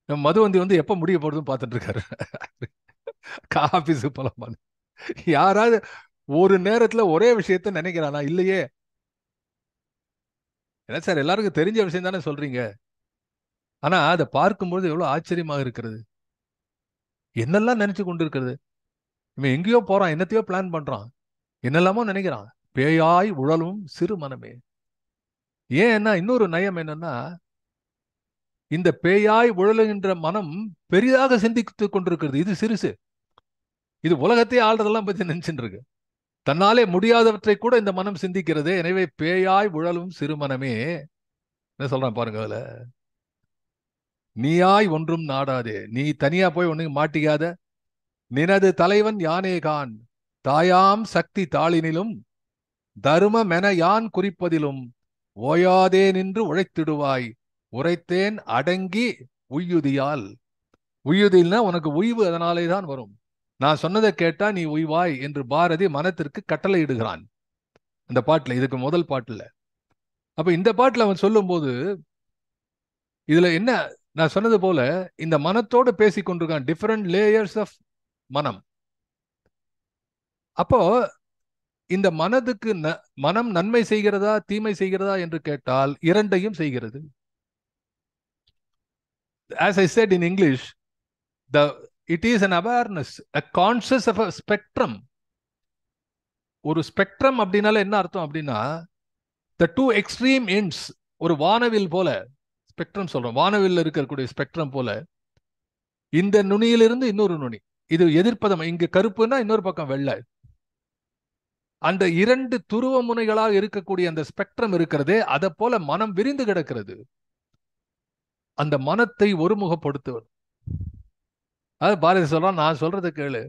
மதுவந்தி வந்து எப்போ முடிய போறதுன்னு பார்த்துட்டு இருக்காரு. ஆபீஸுக்கு போலாமா? யாராவது ஒரு நேரத்துல ஒரே விஷயத்த நினைக்கிறானா? இல்லையே. என்ன சார், எல்லாருக்கும் தெரிஞ்ச விஷயம் தானே சொல்றீங்க. ஆனா அதை பார்க்கும்போது எவ்வளவு ஆச்சரியமாக இருக்கிறது. என்னெல்லாம் நினைச்சு கொண்டு இருக்கிறது. இவன் எங்கேயோ போறான், என்னத்தையோ பிளான் பண்றான், என்னெல்லாமோ நினைக்கிறான். பேயாய் உழலும் சிறு மனமே. ஏன்னா இன்னொரு நயம் என்னன்னா, இந்த பேயாய் உழலுகின்ற மனம் பெரிதாக சிந்தித்து கொண்டிருக்கிறது. இது சிறுசு. இது உலகத்தையே ஆள்றதெல்லாம் பத்தி நினைச்சுட்டு இருக்கு. தன்னாலே முடியாதவற்றை கூட இந்த மனம் சிந்திக்கிறது. எனவே பேயாய் உழலும் சிறுமனமே என்ன சொல்றான் பாருங்க. அதுல நீயாய் ஒன்றும் நாடாதே, நீ தனியா போய் ஒண்ணு மாட்டிக்காத. நினது தலைவன் யானேகான், தாயாம் சக்தி தாளினிலும் தருமமென யான் குறிப்பதிலும் ஓயாதே நின்று உழைத்திடுவாய். உரைத்தேன் அடங்கி உய்யுதியால். உய்யுதில்னா உனக்கு உய்வு அதனாலே தான் வரும். நான் சொன்னதை கேட்டா நீ உய்வாய் என்று பாரதி மனத்திற்கு கட்டளை இடுகிறான் அந்த பாட்டுல, இதுக்கு முதல் பாட்டுல. அப்ப இந்த பாட்டுல அவன் சொல்லும் போது இதுல என்ன, நான் சொன்னது போல இந்த மனத்தோடு பேசி கொண்டிருக்கான், டிஃபரெண்ட் லேயர்ஸ் ஆஃப் மனம். அப்போ இந்த மனதுக்கு மனம் நன்மை செய்கிறதா தீமை செய்கிறதா என்று கேட்டால் இரண்டையும் செய்கிறது. As I said in English, it is an awareness, a conscious of a spectrum. ஒரு ஸ்பெக்ட்ரம் அப்படின்னால என்ன அர்த்தம் அப்படின்னா, the two extreme ends, ஒரு வானவில் போல ஸ்பெக்ட்ரம் சொல்றோம். வானவில் இருக்கக்கூடிய ஸ்பெக்ட்ரம் போல இந்த நுனியிலிருந்து இன்னொரு நுனி, இது எதிர்ப்பதம். இங்கு கருப்புன்னா இன்னொரு பக்கம் வெள்ளை. அந்த இரண்டு துருவ முனைகளாக இருக்கக்கூடிய அந்த ஸ்பெக்ட்ரம் இருக்கிறதே, அதை போல மனம் விரிந்து கிடக்கிறது. அந்த மனத்தை ஒருமுகப்படுத்துவது. அது பாரதி சொல்றான், நான் சொல்றதை கேளு.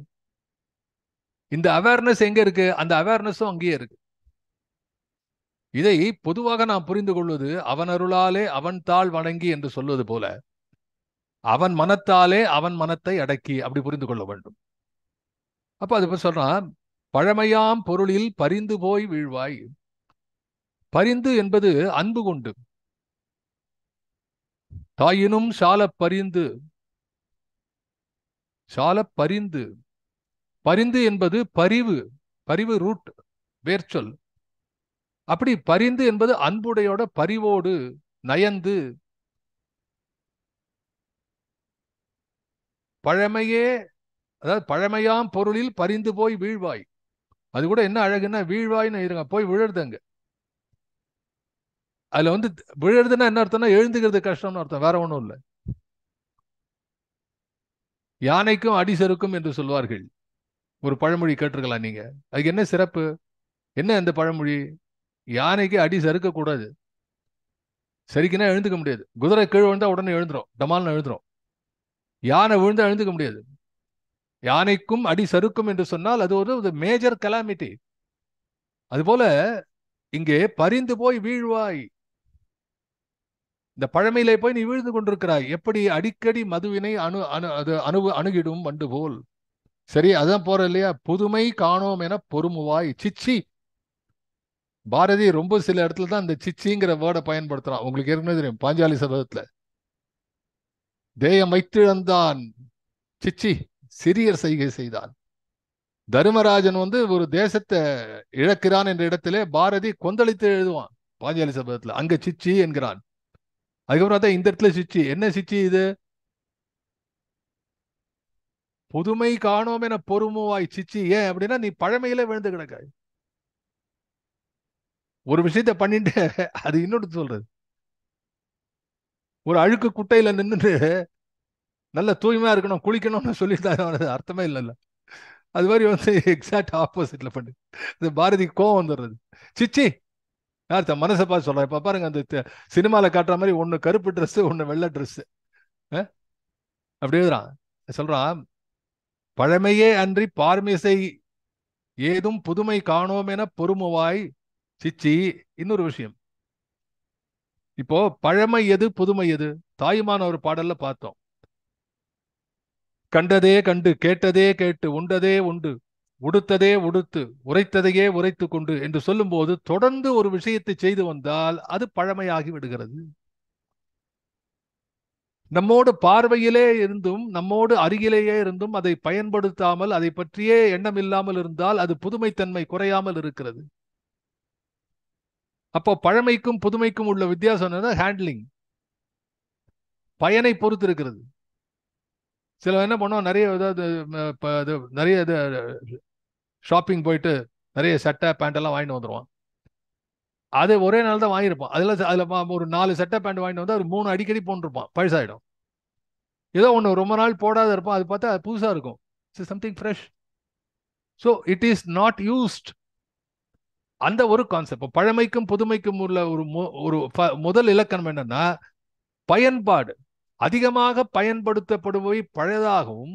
இந்த அவேர்னஸ் எங்க இருக்கு? அந்த அவேர்னஸும் அங்கேயே இருக்கு. இதை பொதுவாக நாம் புரிந்து கொள்வது, அவன் அருளாலே அவன் தாள் வணங்கி என்று சொல்வது போல, அவன் மனத்தாலே அவன் மனத்தை அடக்கி, அப்படி புரிந்து கொள்ள வேண்டும். அப்ப அது சொல்றான், பழமையாம் பொருளில் பரிந்து போய் வீழ்வாய். பரிந்து என்பது அன்பு கொண்டு. தாயினும் சால பரிந்து, சால பரிந்து. பரிந்து என்பது பரிவு, பரிவு ரூட், வேர்ச்சொல். அப்படி பரிந்து என்பது அன்புடையோட பரிவோடு நயந்து. பழமையே, அதாவது பழமையாம் பொருளில் பரிந்து போய் வீழ்வாய். அது கூட என்ன அழகுன்னா, வீழ்வாய்னு இருங்க, போய் விழுறதுங்க. அதுல வந்து விழுறதுன்னா என்ன அர்த்தம்னா, எழுந்துக்கிறது கஷ்டம்னு அர்த்தம், வேற ஒண்ணும் இல்லை. யானைக்கும் அடி செருக்கும் என்று சொல்வார்கள். ஒரு பழமொழி கேட்டிருக்கலாம் நீங்க. அதுக்கு என்ன சிறப்பு? என்ன அந்த பழமொழி? யானைக்கு அடி சறுக்க கூடாது. சரிக்குன்னா எழுந்துக்க முடியாது. குதிரை கீழே விழுந்தா உடனே எழுந்துரும், டமால்னு எழுந்துரும். யானை விழுந்தா எழுந்துக்க முடியாது. யானைக்கும் அடி சறுக்கும் என்று சொன்னால் அது ஒரு மேஜர் கலாமிட்டி. அதுபோல இங்கே பரிந்து போய் வீழ்வாய். இந்த பழமையிலே போய் நீ வீழ்ந்து கொண்டிருக்கிறாய். எப்படி? அடிக்கடி மதுவினை அணுகிடும் வண்டு போல். சரி, அதான் போற இல்லையா? புதுமை காணோம் என பொறுமுவாய். சிச்சி. பாரதி ரொம்ப சில இடத்துல தான் இந்த சிச்சிங்கிற வேர்டை பயன்படுத்துறான். உங்களுக்கு ஏற்கனவே தெரியும், பாஞ்சாலி சபதத்துல தேயம் வைத்திழந்தான் சிச்சி சிறியர் செய்கை செய்தான். தர்மராஜன் வந்து ஒரு தேசத்தை இழக்கிறான் என்ற இடத்திலே பாரதி கொந்தளித்து எழுதுவான் பாஞ்சாலி சபதத்துல. அங்க சிச்சி என்கிறான். அதுக்கப்புறம் தான் இந்த இடத்துல சிச்சி. என்ன சிச்சி இது? புதுமை காணோம் என பொறுமுவாய் சிச்சி. ஏன் அப்படின்னா, நீ பழமையில விழுந்து கிடக்காய். ஒரு விஷயத்த பண்ணிட்டு அது இன்னொரு சொல்றது. ஒரு அழுக்கு குட்டையில நின்றுட்டு நல்ல தூய்மையா இருக்கணும், குளிக்கணும்னு சொல்லிட்டு அர்த்தமே இல்லைல்ல. அது மாதிரி வந்து எக்ஸாக்ட் ஆப்போசிட்ல பண்ணு. இந்த பாரதி கோவம் வந்துடுறது. சிச்சி. யார் மனசை பார்த்து சொல்றேன். இப்ப பாருங்க, அந்த சினிமால காட்டுற மாதிரி ஒண்ணு கருப்பு ட்ரெஸ், ஒண்ணு வெள்ளை ட்ரெஸ், அப்படி எழுதுறான். சொல்றான், பழமையே அன்றி பார்மிசை ஏதும் புதுமை காணோம் என பொறுமுவாய் சிச்சி. இன்னொரு விஷயம், இப்போ பழமை எது புதுமை எது? தாயுமான ஒரு பாடல்ல பார்த்தோம். கண்டதே கண்டு, கேட்டதே கேட்டு, உண்டதே உண்டு, உடுத்ததே உடுத்து, உரைத்ததையே உரைத்து கொண்டு என்று சொல்லும்போது தொடர்ந்து ஒரு விஷயத்தை செய்து வந்தால் அது பழமையாகி விடுகிறது. நம்மோடு பார்வையிலே இருந்தும் நம்மோடு அருகிலேயே இருந்தும் அதை பயன்படுத்தாமல் அதை பற்றியே எண்ணம் இல்லாமல் இருந்தால் அது புதுமைத்தன்மை குறையாமல் இருக்கிறது. அப்போ பழமைக்கும் புதுமைக்கும் உள்ள வித்தியாசம் ஹேண்ட்லிங், பயனை பொறுத்து இருக்கிறது. சில என்ன பண்ணுவோம், நிறைய நிறைய ஷாப்பிங் போயிட்டு நிறைய சட்டை பேண்ட் எல்லாம் வாங்கிட்டு வந்துடுவான். அது ஒரே நாள் தான் வாங்கியிருப்பான். அதில் ஒரு 4 சட்டை பேண்ட் வாங்கிட்டு வந்து ஒரு 3 அடிக்கடி போட்டுருப்பான், பழசாயிடும். ஏதோ ஒன்று ரொம்ப நாள் போடாத இருப்பான், அது பார்த்தா புதுசாக இருக்கும். It's something fresh. So it is not used. அந்த ஒரு கான்செப்ட். பழமைக்கும் புதுமைக்கும் உள்ள ஒரு முதல் இலக்கணம் என்னன்னா பயன்பாடு. அதிகமாக பயன்படுத்தப்படுபவை பழையதாகவும்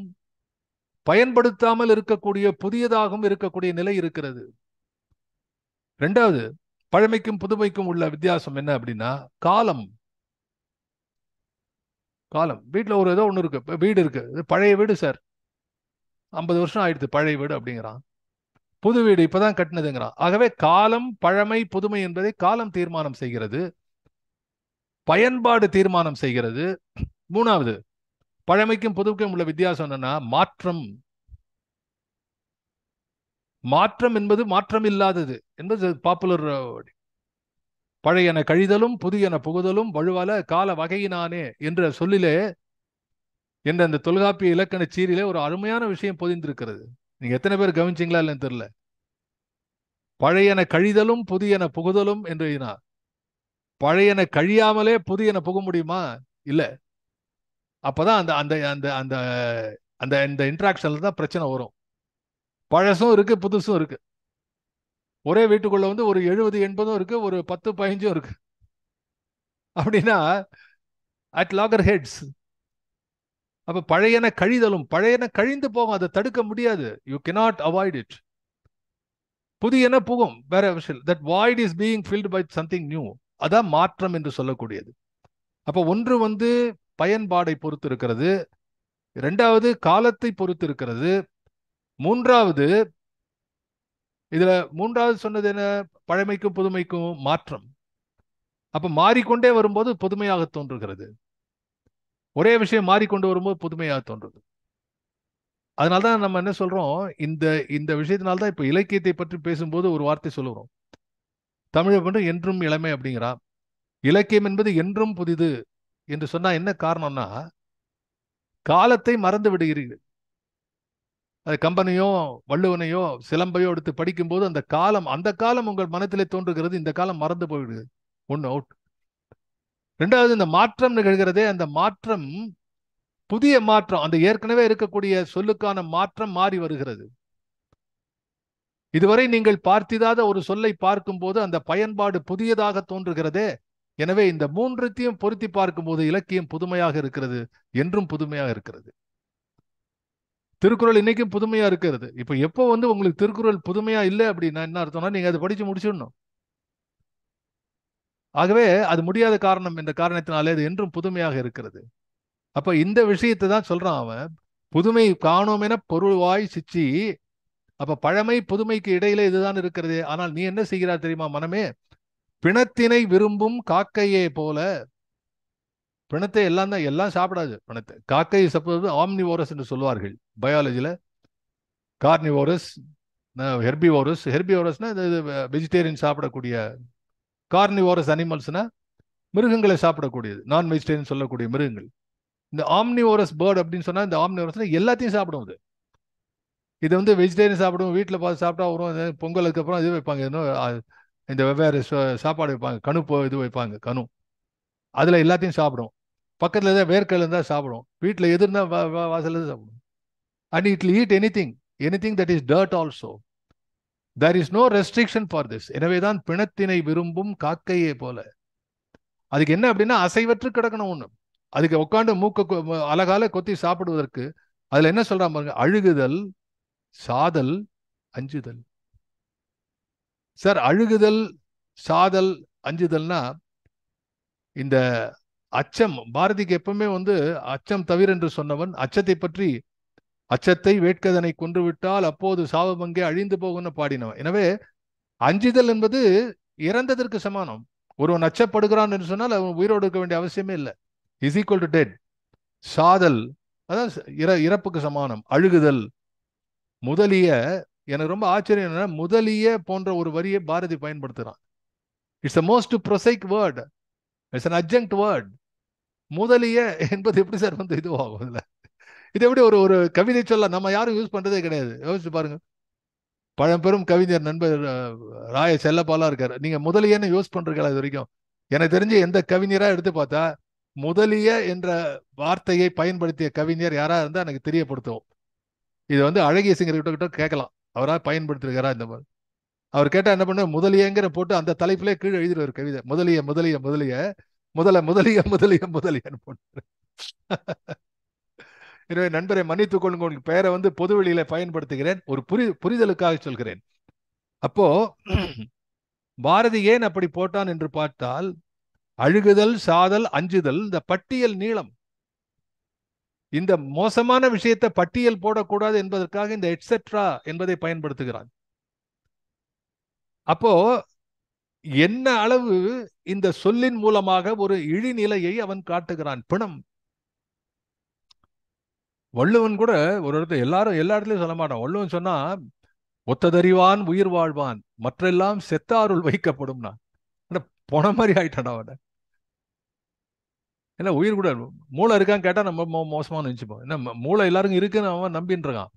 பயன்படுத்தாமல் இருக்கக்கூடிய புதியதாகவும் இருக்கக்கூடிய நிலை இருக்கிறது. ரெண்டாவது, பழமைக்கும் புதுமைக்கும் உள்ள வித்தியாசம் என்ன அப்படின்னா காலம். காலம். வீட்டில் ஒரு ஏதோ ஒன்று இருக்கு, வீடு இருக்கு, பழைய வீடு சார், 50 வருஷம் ஆயிடுது பழைய வீடு அப்படிங்கிறான். புது வீடு இப்பதான் கட்டினதுங்கிறான். ஆகவே காலம், பழமை, புதுமை என்பதை காலம் தீர்மானம் செய்கிறது, பயன்பாடு தீர்மானம் செய்கிறது. மூணாவது, பழமைக்கும் புதுமைக்கும் உள்ள வித்தியாசம் என்னன்னா மாற்றம். மாற்றம் என்பது மாற்றம் இல்லாதது என்பது பாப்புலர். பழையன கழிதலும் புதியன புகுதலும் வழுவல கால வகையினானே என்ற சொல்லிலே, என்ற அந்த தொல்காப்பிய இலக்கண சீரிலே ஒரு அருமையான விஷயம் பொதிந்திருக்கிறது. நீங்க எத்தனை பேர் கவனிச்சிங்களா இல்லைன்னு தெரியல. பழையன கழிதலும் புதியன புகுதலும் என்று பழையன கழியாமலே புதியன புக முடியுமா? இல்ல. அப்பதான் அந்த அந்த அந்த அந்த அந்த இந்த இன்ட்ராக்ஷன்ல தான் பிரச்சனை வரும். பழசும் இருக்கு, புதுசும் இருக்கு. ஒரே வீட்டுக்குள்ள வந்து ஒரு 70-80 இருக்கு, ஒரு 10-15 இருக்கு. அப்படின்னா அட் லாகர் ஹெட்ஸ். அப்ப பழையன கழிதலும், பழையன கழிந்து போகும், அதை தடுக்க முடியாது. You cannot avoid it. புதியன புகும், வேற விஷயம். That void is being filled by something new. அதான் மாற்றம் என்று சொல்லக்கூடியது. அப்ப ஒன்று வந்து பயன்பாடை பொறுத்து இருக்கிறது, இரண்டாவது காலத்தை பொறுத்து இருக்கிறது, மூன்றாவது இதுல மூன்றாவது சொன்னது என்ன? பழமைக்கும் புதுமைக்கும் மாற்றம். அப்ப மாறிக்கொண்டே வரும்போது புதுமையாக தோன்றுகிறது. ஒரே விஷயம் மாறிக்கொண்டு வரும்போது புதுமையாக தோன்றுது. அதனால்தான் நம்ம என்ன சொல்றோம், இந்த இந்த விஷயத்தினால்தான் இப்ப இலக்கியத்தை பற்றி பேசும்போது ஒரு வார்த்தை சொல்லுறோம். தமிழை மட்டும் என்றும் இளமை அப்படிங்கிறான். இலக்கியம் என்பது என்றும் புதிது என்று சொன்னா என்ன காரணம்னா, காலத்தை மறந்து விடுகிறீர்கள். அது கம்பனையோ வள்ளுவனையோ சிலம்பையோ எடுத்து படிக்கும்போது அந்த காலம் உங்கள் மனத்திலே தோன்றுகிறது, இந்த காலம் மறந்து போயிடுது. ஒன்று அவுட். ரெண்டாவது, இந்த மாற்றம் நிகழ்கிறதே, அந்த மாற்றம் புதிய மாற்றம், அந்த ஏற்கனவே இருக்கக்கூடிய சொல்லுக்கான மாற்றம் மாறி வருகிறது. இதுவரை நீங்கள் பார்த்திடாத ஒரு சொல்லை பார்க்கும் போது அந்த பயன்பாடு புதியதாக தோன்றுகிறதே. எனவே இந்த மூன்றுத்தையும் பொருத்தி பார்க்கும் போது இலக்கியம் புதுமையாக இருக்கிறது, என்றும் புதுமையாக இருக்கிறது. திருக்குறள் இன்னைக்கும் புதுமையா இருக்கிறது. இப்ப எப்போ வந்து உங்களுக்கு திருக்குறள் புதுமையா இல்லை அப்படின்னா என்ன அர்த்தம்னா, நீங்க அதை படிச்சு முடிச்சிடணும். ஆகவே அது முடியாத காரணம் என்ற காரணத்தினாலே அது என்றும் புதுமையாக இருக்கிறது. அப்ப இந்த விஷயத்தை தான் சொல்றான் அவன், புதுமை காணோம் என பொருள்வாய் சிச்சி. அப்ப பழமை புதுமைக்கு இடையில இதுதான் இருக்கிறது. ஆனால் நீ என்ன செய்கிறாய் தெரியுமா மனமே? பிணத்தினை விரும்பும் காக்கையே போல. பிணத்தை எல்லாம் சாப்பிடாது. பிணத்தை காக்கை சாப்பிடுவது ஆம்னிவோரஸ் என்று சொல்வார்கள் பயாலஜில. Carnivorous, herbivorous. ஹெர்பிவோரஸ்னா வெஜிடேரியன் சாப்பிடக்கூடிய, கார்னிவோரஸ் அனிமல்ஸ்னா மிருகங்களை சாப்பிடக்கூடியது, நான் வெஜிடேரியன் சொல்லக்கூடிய மிருகங்கள். இந்த ஆம்னிவோரஸ் பேர்ட் அப்படின்னு சொன்னா, இந்த ஆம்னிவோரஸ்னா எல்லாத்தையும் சாப்பிடும். இது வந்து வெஜிடேரியன் சாப்பிடும், வீட்டில் பார்த்து சாப்பிட்டா வரும். பொங்கலுக்கு அப்புறம் இது வைப்பாங்க, இந்த வெவ்வேறு சாப்பாடு வைப்பாங்க, கணு இது வைப்பாங்க, கணு. அதுல எல்லாத்தையும் சாப்பிடும். பக்கத்துல ஏதாவது வேர்க்கல் இருந்தால் சாப்பிடும். வீட்டில் எது இருந்தால் வாசல்ல சாப்பிடும். And it will eat anything that is dirt also. There is no restriction for this. எனவேதான் பிணத்தினை விரும்பும் காக்கையே போல. அதுக்கு என்ன அப்படின்னா, அசைவற்று கிடக்கணும் ஒண்ணு. அதுக்கு உட்காந்து மூக்க அழகால கொத்தி சாப்பிடுவதற்கு அதுல என்ன சொல்றான் பாருங்க, அழுகுதல், சாதல், அஞ்சுதல். சார், அழுகுதல், சாதல், அஞ்சுதல்னா இந்த அச்சம். பாரதிக்கு எப்பவுமே வந்து அச்சம் தவிர என்று சொன்னவன், அச்சத்தை பற்றி அச்சத்தை வேட்கதனை கொன்று விட்டால் அப்போது சாவமங்கே அழிந்து போகும்னு பாடினவன். எனவே அஞ்சுதல் என்பது இறந்ததற்கு சமானம். ஒருவன் அச்சப்படுகிறான் என்று சொன்னால் அவன் உயிரோடு இருக்க வேண்டிய அவசியமே இல்லை. Is equal to dead. சாதல் அதான் இறப்புக்கு சமானம். அழுகுதல் முதலிய, எனக்கு ரொம்ப ஆச்சரியம் என்னன்னா, முதலிய போன்ற ஒரு வரியை பாரதி பயன்படுத்துறான். It's a most prosaic word, it's an adjunct word. முதலிய என்பது எப்படி சார் வந்து இதுவாகும்? இல்லை, இது எப்படி ஒரு ஒரு கவிதை சொல்ல நம்ம யாரும் யூஸ் பண்றதே கிடையாது. யோசிச்சு பாருங்க. பழம்பெரும் கவிஞர் நண்பர் ராய செல்லப்பாலா இருக்காரு. நீங்க முதலியன்னு யூஸ் பண்றீங்களா இது வரைக்கும்? எனக்கு தெரிஞ்சு எந்த கவிஞரா எடுத்து பார்த்தா முதலிய என்ற வார்த்தையை பயன்படுத்திய கவிஞர் யாரா இருந்தா எனக்கு தெரியப்படுத்துவோம். இது வந்து அழகிய சிங்கர் கிட்ட கேட்கலாம், அவரா பயன்படுத்திருக்காரா இந்த மாதிரி. அவர் கேட்டா என்ன பண்ண, முதலியங்கிற போட்டு அந்த தலைப்பிலே கீழே எழுதிடுவார் கவிதை. முதலிய முதலிய முதலிய முதலிய முதலிய முதலியன்னு போட்டு. எனவே நண்பரை மன்னித்துக் கொள்ளுங்க, உங்களுக்கு பெயரை வந்து பொதுவெளியில பயன்படுத்துகிறேன், ஒரு புரிதலுக்காக சொல்கிறேன். அப்போ பாரதி ஏன் அப்படி போட்டான் என்று பார்த்தால், அழுகுதல், சாதல், அஞ்சுதல், இந்த பட்டியல் நீளம். இந்த மோசமான விஷயத்தை பட்டியல் போடக்கூடாது என்பதற்காக இந்த எட்செட்ரா என்பதை பயன்படுத்துகிறான். அப்போ என்ன அளவு இந்த சொல்லின் மூலமாக ஒரு இழிநிலையை அவன் காட்டுகிறான். பிணம். வள்ளுவன் கூட ஒரு இடத்துல, எல்லாரும் எல்லா இடத்துலயும் சொல்ல மாட்டான். வள்ளுவன் சொன்னா, ஒத்ததறிவான் உயிர் வாழ்வான், மற்றெல்லாம் செத்தாருள் வைக்கப்படும்னா. போன மாதிரி ஆயிட்டான் அவன. ஏன்னா உயிர் கூட மூளை இருக்கான்னு கேட்டா நம்ம மோசமா நினைச்சுப்போம். என்ன மூளை எல்லாருக்கும் இருக்குன்னு அவன் நம்பின்னு இருக்கான்.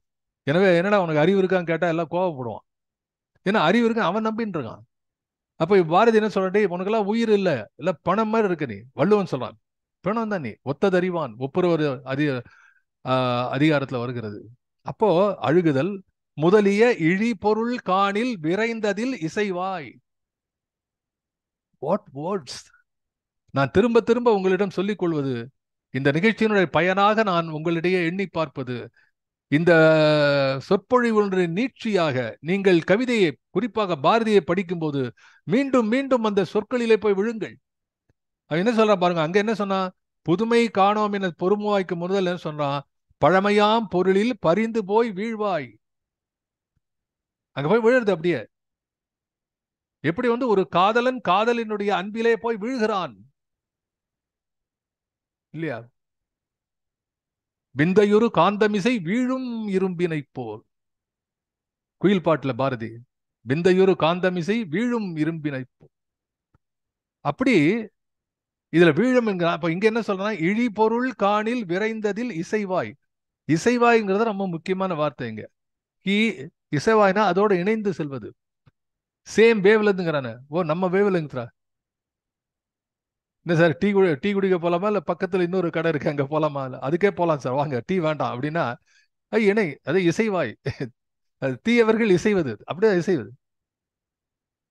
எனவே என்னடா உனக்கு அறிவு இருக்கான்னு கேட்டா எல்லாம் கோவப்படுவான். ஏன்னா அறிவு இருக்கு அவன் நம்பின்னு இருக்கான். அப்ப பாரதி என்ன சொல்றே, உனக்கெல்லாம் உயிர் இல்ல, இல்ல பணம் மாதிரி இருக்கு நீ. வள்ளுவன் சொல்றான், பணம் தான் நீ. ஒத்ததறிவான், ஒப்புரவர் அதிகாரத்துல வருகிறது. அப்போ அழுகுதல் முதலிய இழி பொருள் காணில் விரைந்ததில் இசைவாய். What words! நான் திரும்ப திரும்ப உங்களிடம் சொல்லிக் கொள்வது, இந்த நிகழ்ச்சியினுடைய பயனாக நான் உங்களிடையே எண்ணி பார்ப்பது, இந்த சொற்பொழிவுகளின் நீட்சியாக நீங்கள் கவிதையை, குறிப்பாக பாரதியை படிக்கும்போது மீண்டும் மீண்டும் அந்த சொற்களிலே போய் விழுங்கள். அவன் என்ன சொல்றான் பாருங்க. அங்க என்ன சொன்னா, புதுமை காணோம் என பொறுமுவாய்க்கு முதல் என்ன சொல்றான், பழமையாம் பொருளில் பரிந்து போய் வீழ்வாய். அங்க போய் விழுறது அப்படியே. எப்படி வந்து ஒரு காதலன் காதலினுடைய அன்பிலே போய் வீழ்கிறான் இல்லையா? விந்தையுறு காந்தமிசை வீழும் இரும்பினை போல். குயில் பாட்டுல பாரதி, விந்தையுறு காந்தமிசை வீழும் இரும்பினை போல். அப்படி இதுல வீழும் என்கிறான். அப்ப இங்க என்ன சொல்றான், இழி பொருள் காணில் விரைந்ததில் இசைவாய். இசைவாய்ங்கிறது ரொம்ப முக்கியமான வார்த்தை இங்க. இசைவாய்னா அதோட இணைந்து செல்வது. சேம் வேவ்லங்கிறான. ஓ, நம்ம வேவ்லங்கிறா. என்ன சார், டீ குடிக்க போலாமா, இல்ல பக்கத்துல இன்னொரு கடை இருக்கு அங்க போலாமா? அதுக்கே போலாம் சார், வாங்க. டீ வேண்டாம் அப்படின்னா இணை, அது இசைவாய். அது தீயவர்கள் இசைவது, அப்படியே இசைவது.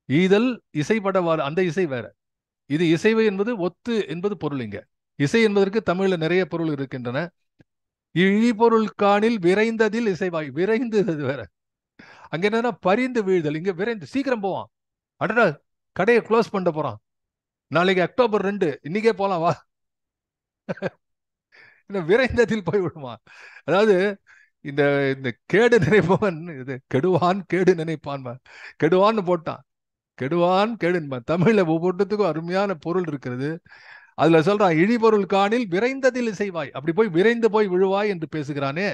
ஈதல் இசைப்படவாறு, அந்த இசை வேற. இது இசைவு என்பது ஒத்து என்பது பொருள். இங்க இசை என்பதற்கு தமிழ்ல நிறைய பொருள் இருக்கின்றன. இழிபொருள் காணில் விரைந்ததில் இசைவாய். விரைந்து வேற. அங்க என்னன்னா பரிந்து வீழ்தல். இங்க விரைந்து சீக்கிரம் போவான். அடடா, கடையை க்ளோஸ் பண்ண போறான், நாளைக்கு அக்டோபர் 2, இன்னைக்கே போலாம் வா. விரைந்ததில் போய் விடுவான். அதாவது இந்த இந்த கேடு நினைப்பவன் இது கெடுவான் கேடு நினைப்பான். கெடுவான்னு போட்டான், கெடுவான் கேடு. தமிழ்ல ஒவ்வொன்றத்துக்கும் அருமையான பொருள் இருக்கிறது. அதுல சொல்றான், இழிபொருள் காணில் விரைந்ததில் இசைவாய். அப்படி போய் விரைந்து போய் விழுவாய் என்று பேசுகிறானே,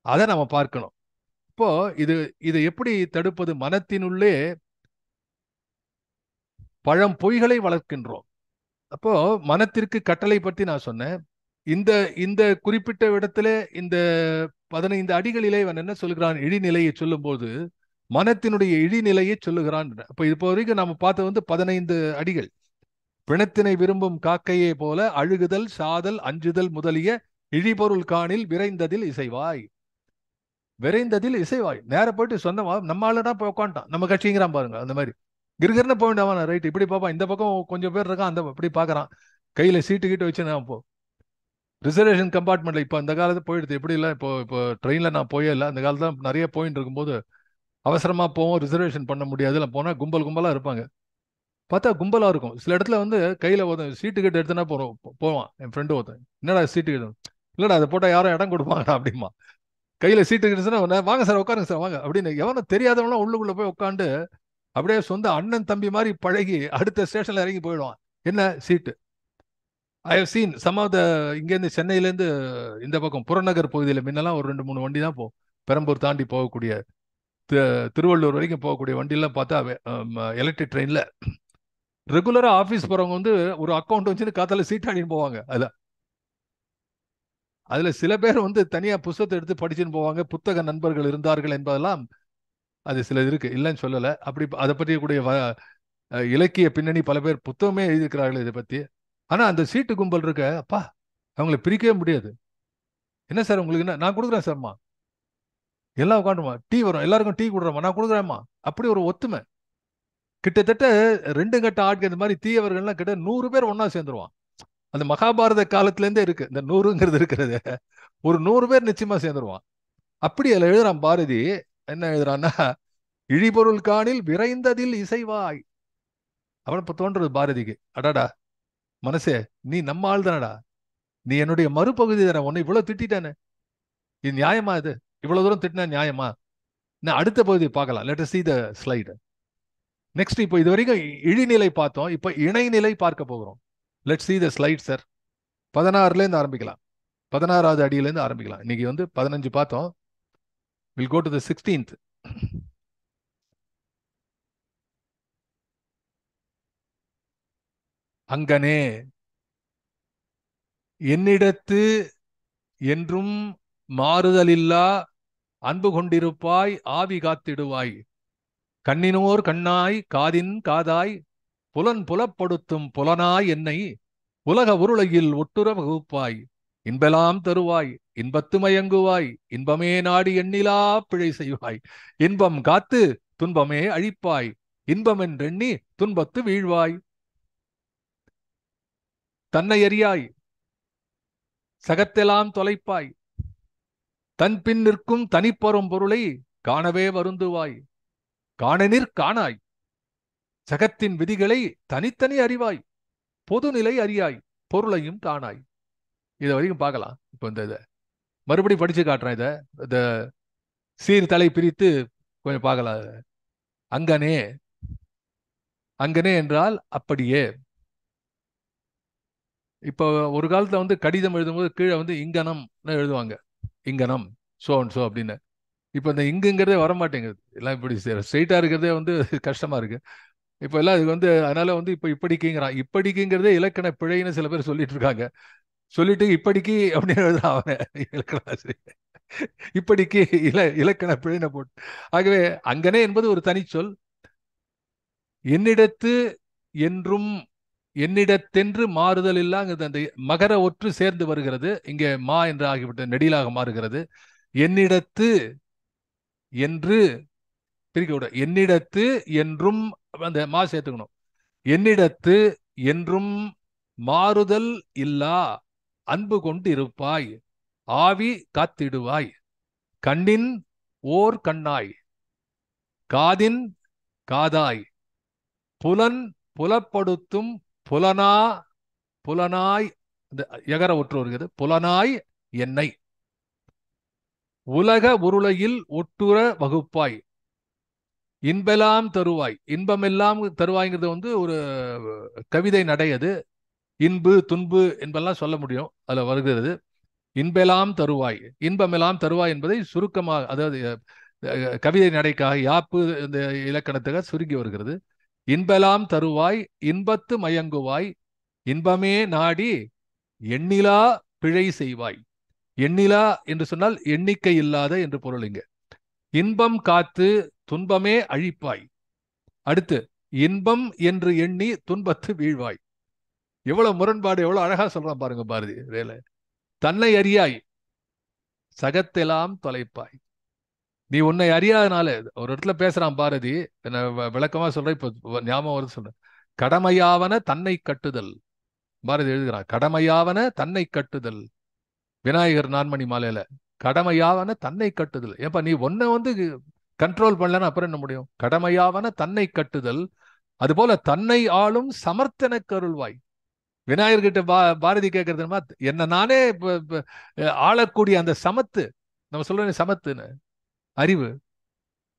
அதை நம்ம பார்க்கணும். இப்போ இதை எப்படி தடுப்பது? மனத்தினுள்ளே பழம் பொய்களை வளர்க்கின்றோம். அப்போ மனத்திற்கு கட்டளை பற்றி நான் சொன்னேன். இந்த இந்த குறிப்பிட்ட இடத்துல இந்த 15 அடிகளிலே இவன் என்ன சொல்லுகிறான், இழிநிலையை சொல்லும் போது மனத்தினுடைய இழிநிலையை சொல்லுகிறான். அப்ப இப்போ வரைக்கும் நம்ம பார்த்து வந்து 15 அடிகள். பிணத்தினை விரும்பும் காக்கையே போல அழுகுதல், சாதல், அஞ்சுதல் முதலிய இழிபொருள் காணில் விரைந்ததில் இசைவாய். விரைந்ததில் இசைவாய். நேர போயிட்டு சொந்தமா நம்ம ஆளுனா போய் உட்காந்துட்டான். நம்ம கட்சிங்கிறான் பாருங்க. அந்த மாதிரி கிருகிருன்னு போக வேண்டாம். ரைட், இப்படி பார்ப்பான். இந்த பக்கம் கொஞ்சம் பேர் இருக்கான், அந்த இப்படி பாக்குறான். கையில சீட்டு கிட்ட வச்சு நான் போ. ரிசர்வேஷன் கம்பார்ட்மெண்ட்ல இப்போ அந்த காலத்து போயிடுது. எப்படி இல்லை, இப்போ ட்ரெயின்ல நான் போயே இல்லை. அந்த காலத்துல நிறைய போயிட்டு இருக்கும்போது அவசரமா போவோம், ரிசர்வேஷன் பண்ண முடியாது. இல்லை போனா கும்பலா இருப்பாங்க. பார்த்தா கும்பலா இருக்கும். சில இடத்துல வந்து கையில சீட்டு கிட்ட எடுத்துனா போவான். என் ஃப்ரெண்டு ஒருத்தன், என்னடா சீட்டு கிட்ட, இல்லடா அதை போட்டா யாரும் இடம் கொடுப்பாங்கடா அப்படிமா. கையில சீட்டு கிடைச்சுன்னா வாங்க சார் உட்காருங்க சார் வாங்க அப்படின்னு எவனும் தெரியாதவங்களாம் உள்ளுக்குள்ள போய் உட்காந்து அப்படியே சொந்த அண்ணன் தம்பி மாதிரி பழகி அடுத்த ஸ்டேஷன்ல இறங்கி போயிடுவான். என்ன சீட்டு. I have seen some of the இங்கேருந்து சென்னையிலேருந்து இந்த பக்கம் புறநகர் பகுதியில் முன்னெல்லாம் ஒரு 2-3 வண்டி தான் போகும். பெரம்பூர் தாண்டி போகக்கூடிய திருவள்ளூர் வரைக்கும் போகக்கூடிய வண்டியெல்லாம் பார்த்தா எலக்ட்ரிக் ட்ரெயினில் ரெகுலராக ஆஃபீஸ் போகிறவங்க வந்து ஒரு அக்கௌண்ட் வச்சுன்னு காத்தால சீட் ஆடின்னு போவாங்க. அதில் சில பேர் வந்து தனியாக புத்தகத்தை எடுத்து படிச்சுன்னு போவாங்க. புத்தக நண்பர்கள் இருந்தார்கள் என்பதெல்லாம் அது சில இருக்கு, இல்லைன்னு சொல்லலை. அப்படி அதை பற்றி கூடிய இலக்கிய பின்னணி பல பேர் புத்தகமே எழுதியிருக்கிறார்கள் இதை பற்றி. ஆனால் அந்த சீட்டு கும்பல் இருக்க அப்பா அவங்களை பிரிக்கவே முடியாது. என்ன சார் உங்களுக்கு என்ன, நான் கொடுக்குறேன் சார்மா, எல்லாம் உட்காந்துமா, டீ வரும் எல்லாருக்கும் டீ கொடுறேம்மா, நான் கொடுக்குறேம்மா. அப்படி ஒரு ஒத்துமை. கிட்டத்தட்ட 2 கட்ட ஆட்கள் இந்த மாதிரி தீயவர்கள்லாம் கிட்ட 100 பேர் ஒன்னா சேர்ந்துருவான். அந்த மகாபாரத காலத்திலேருந்தே இருக்கு இந்த 100ங்கிறது இருக்கிறது. ஒரு 100 பேர் நிச்சயமா சேர்ந்துருவான். அப்படி அதில் எழுதுறான் பாரதி. என்ன எழுதுறான்னா, இழிபொருள் காணில் விரைந்ததில் இசைவாய். அவன் இப்ப தோன்றது பாரதிக்கு, அடாடா மனசே நீ நம்ம ஆள் தானடா, நீ என்னுடைய மறுபகுதி தானே, உன்னை இவ்வளவு திட்டானே, இது நியாயமா? இது இவ்வளவு தூரம் திட்டினா நியாயமா? நான் அடுத்த பகுதி பார்க்கலாம். Let us see the slide. Next இப்போ இது வரைக்கும் இழிநிலை பார்த்தோம், இப்போ இணைநிலை பார்க்க போகிறோம். Let's see the slide sir. 16ல இருந்து ஆரம்பிக்கலாம். 16வது அடியிலேருந்து ஆரம்பிக்கலாம். இன்னைக்கு வந்து 15 பார்த்தோம். We'll go to the 16th. அங்கனே என்னிடத்து என்றும் மாறுதலில்லா அன்பு கொண்டிருப்பாய் ஆவி காத்திடுவாய். கண்ணினோர் கண்ணாய் காதின் காதாய் புலன் புலப்படுத்தும் புலனாய் என்னை உலக உருளையில் ஒட்டுற வகுப்பாய். இன்பெல்லாம் தருவாய் இன்பத்து மயங்குவாய் இன்பமே நாடி எண்ணிலா பிழை செய்வாய். இன்பம் காத்து துன்பமே அழிப்பாய் இன்பம் என்றெண்ணி துன்பத்து வீழ்வாய். தன்னை அறியாய் சகத்தெல்லாம் தொலைப்பாய் தன் பின் நிற்கும் தனிப்பெறும் பொருளை காணவே வருந்துவாய். காணனிற் காணாய் சகத்தின் விதிகளை தனித்தனி அறிவாய் பொதுநிலை அறியாய் பொருளையும் காணாய். இதை வரைக்கும் பார்க்கலாம். இப்போ இந்த இதை மறுபடியும் படிச்சு காட்டுறேன். இதை இந்த சீர்தலை பிரித்து கொஞ்சம் பார்க்கலாம். அங்கனே, அங்கனே என்றால் அப்படியே. இப்போ ஒரு காலத்துல வந்து கடிதம் எழுதும்போது கீழே வந்து இங்கனம்னு எழுதுவாங்க, இங்கனம் சோ அண்ட் சோ அப்படின்னு. இப்போ இந்த இங்குங்கிறதே வரமாட்டேங்குது. எல்லாம் இப்படி ஸ்ட்ரெயிட்டா இருக்கிறதே வந்து கஷ்டமா இருக்கு. இப்போ எல்லாம் இது வந்து அதனால வந்து இப்போ இப்படிக்குங்கிறான். இப்படிக்குங்கிறதே இலக்கண பிழைன்னு சில பேர் சொல்லிட்டு இருக்காங்க. சொல்லிட்டு இப்படிக்கு அப்படின்னு எழுதுறான் அவன் இலக்கணாசிரியர். இப்படிக்கு இலக்கண பிழைனை போட்டு. ஆகவே அங்கனே என்பது ஒரு தனிச்சொல். என்னிடத்து என்றும் என்னிடத்தென்று மாறுதல் இல்லாங்கிறது அந்த மகர ஒற்று சேர்ந்து வருகிறது. இங்கே மா என்று ஆகிவிட்ட நெடிலாக மாறுகிறது. என்னிடத்து என்று பிரிக்க விட, என்னிடத்து என்றும் அந்த மா சேர்த்துக்கணும். என்னிடத்து என்றும் மாறுதல் இல்லா அன்பு கொண்டு இருப்பாய் ஆவி காத்திடுவாய். கண்ணின் ஓர் கண்ணாய் காதின் காதாய் புலன் புலப்படுத்தும் புலனா புலனாய், இந்த எகர ஒற்று வருகிறது, புலனாய் என்னை உலக உருளையில் ஒட்டுற வகுப்பாய். இன்பெல்லாம் தருவாய். இன்பமெல்லாம் தருவாய்ங்கிறது வந்து ஒரு கவிதை நடை. அது இன்பு துன்பு என்பெல்லாம் சொல்ல முடியும், அதுல வருகிறது. இன்பெல்லாம் தருவாய், இன்பமெல்லாம் தருவாய் என்பதை சுருக்கமாக, அதாவது கவிதை நடைக்காக யாப்பு இந்த இலக்கணத்துக்காக சுருங்கி வருகிறது. இன்பெல்லாம் தருவாய் இன்பத்து மயங்குவாய் இன்பமே நாடி எண்ணிலா பிழை செய்வாய். எண்ணிலா என்று சொன்னால் எண்ணிக்கை இல்லாத என்று பொருள். இங்க இன்பம் காத்து துன்பமே அழிப்பாய். அடுத்து இன்பம் என்று எண்ணி துன்பத்து வீழ்வாய். எவ்வளவு முரண்பாடு, எவ்வளவு அழகா சொல்றான் பாருங்க பாரதி வேலை. தன்னை அறியாய் சகத்தெல்லாம் தொலைப்பாய். நீ உன்னை அறியாதனால, ஒரு இடத்துல பேசுறான் பாரதி, விளக்கமா சொல்றேன், இப்ப ஞாபகம் வருது சொல்றேன். கடமையாவன தன்னை கட்டுதல். பாரதி எழுதுகிறான், கடமையாவன தன்னை கட்டுதல். விநாயகர் நான்மணி மாலையில கடமையாவன தன்னை கட்டுதல். ஏப்பா நீ ஒன்ன வந்து கண்ட்ரோல் பண்ணலன்னு அப்புறம் என்ன முடியும்? கடமையாவன தன்னை கட்டுதல். அதுபோல தன்னை ஆளும் சமர்த்தன கருள்வாய். விநாயகர்கிட்ட பாரதி கேட்கறது என்ன நானே ஆளக்கூடிய அந்த சமத்து, நம்ம சொல்றேன் சமத்துன்னு, அறிவு.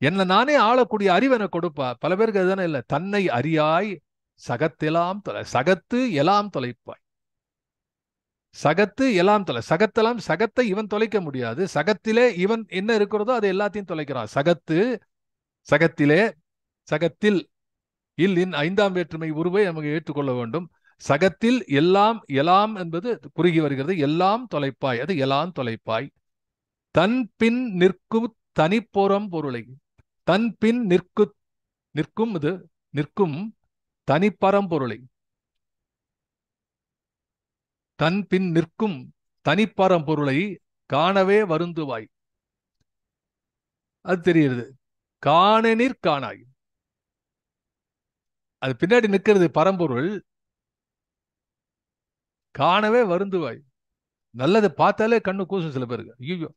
என்ன நானே ஆளக்கூடிய அறிவு எனக்கு கொடுப்பா. பல பேருக்கு அதுதானே இல்லை. தன்னை அறியாய் சகத்தெல்லாம் தொலை, சகத்து எல்லாம் தொலைப்பாய். சகத்து எல்லாம் தொலை, சகத்தெல்லாம், சகத்தை இவன் தொலைக்க முடியாது. சகத்திலே இவன் என்ன இருக்கிறதோ அதை எல்லாத்தையும் தொலைக்கிறான். சகத்து, சகத்திலே, சகத்தில், இன் 5ஆம் வேற்றுமை உருவை நமக்கு ஏற்றுக்கொள்ள வேண்டும். சகத்தில் எல்லாம், எல்லாம் என்பது குறுகி வருகிறது. எல்லாம் தொலைப்பாய், அது எல்லாம் தொலைப்பாய். தன் பின் நிற்கும் தனிப்புறம் பொருளை, தன் பின் நிற்கும் இது நிற்கும் தனிப்பரம்பொருளை, தன் பின் நிற்கும் தனிப்பரம்பொருளை காணவே வருந்துவாய். அது தெரியுது. காணநீர் காணாய், அது பின்னாடி நிற்கிறது பரம்பொருள். காணவே வருந்துவாய். நல்லது பார்த்தாலே கண்ணு கூசும் சில பேருக்கு. ஐயோ,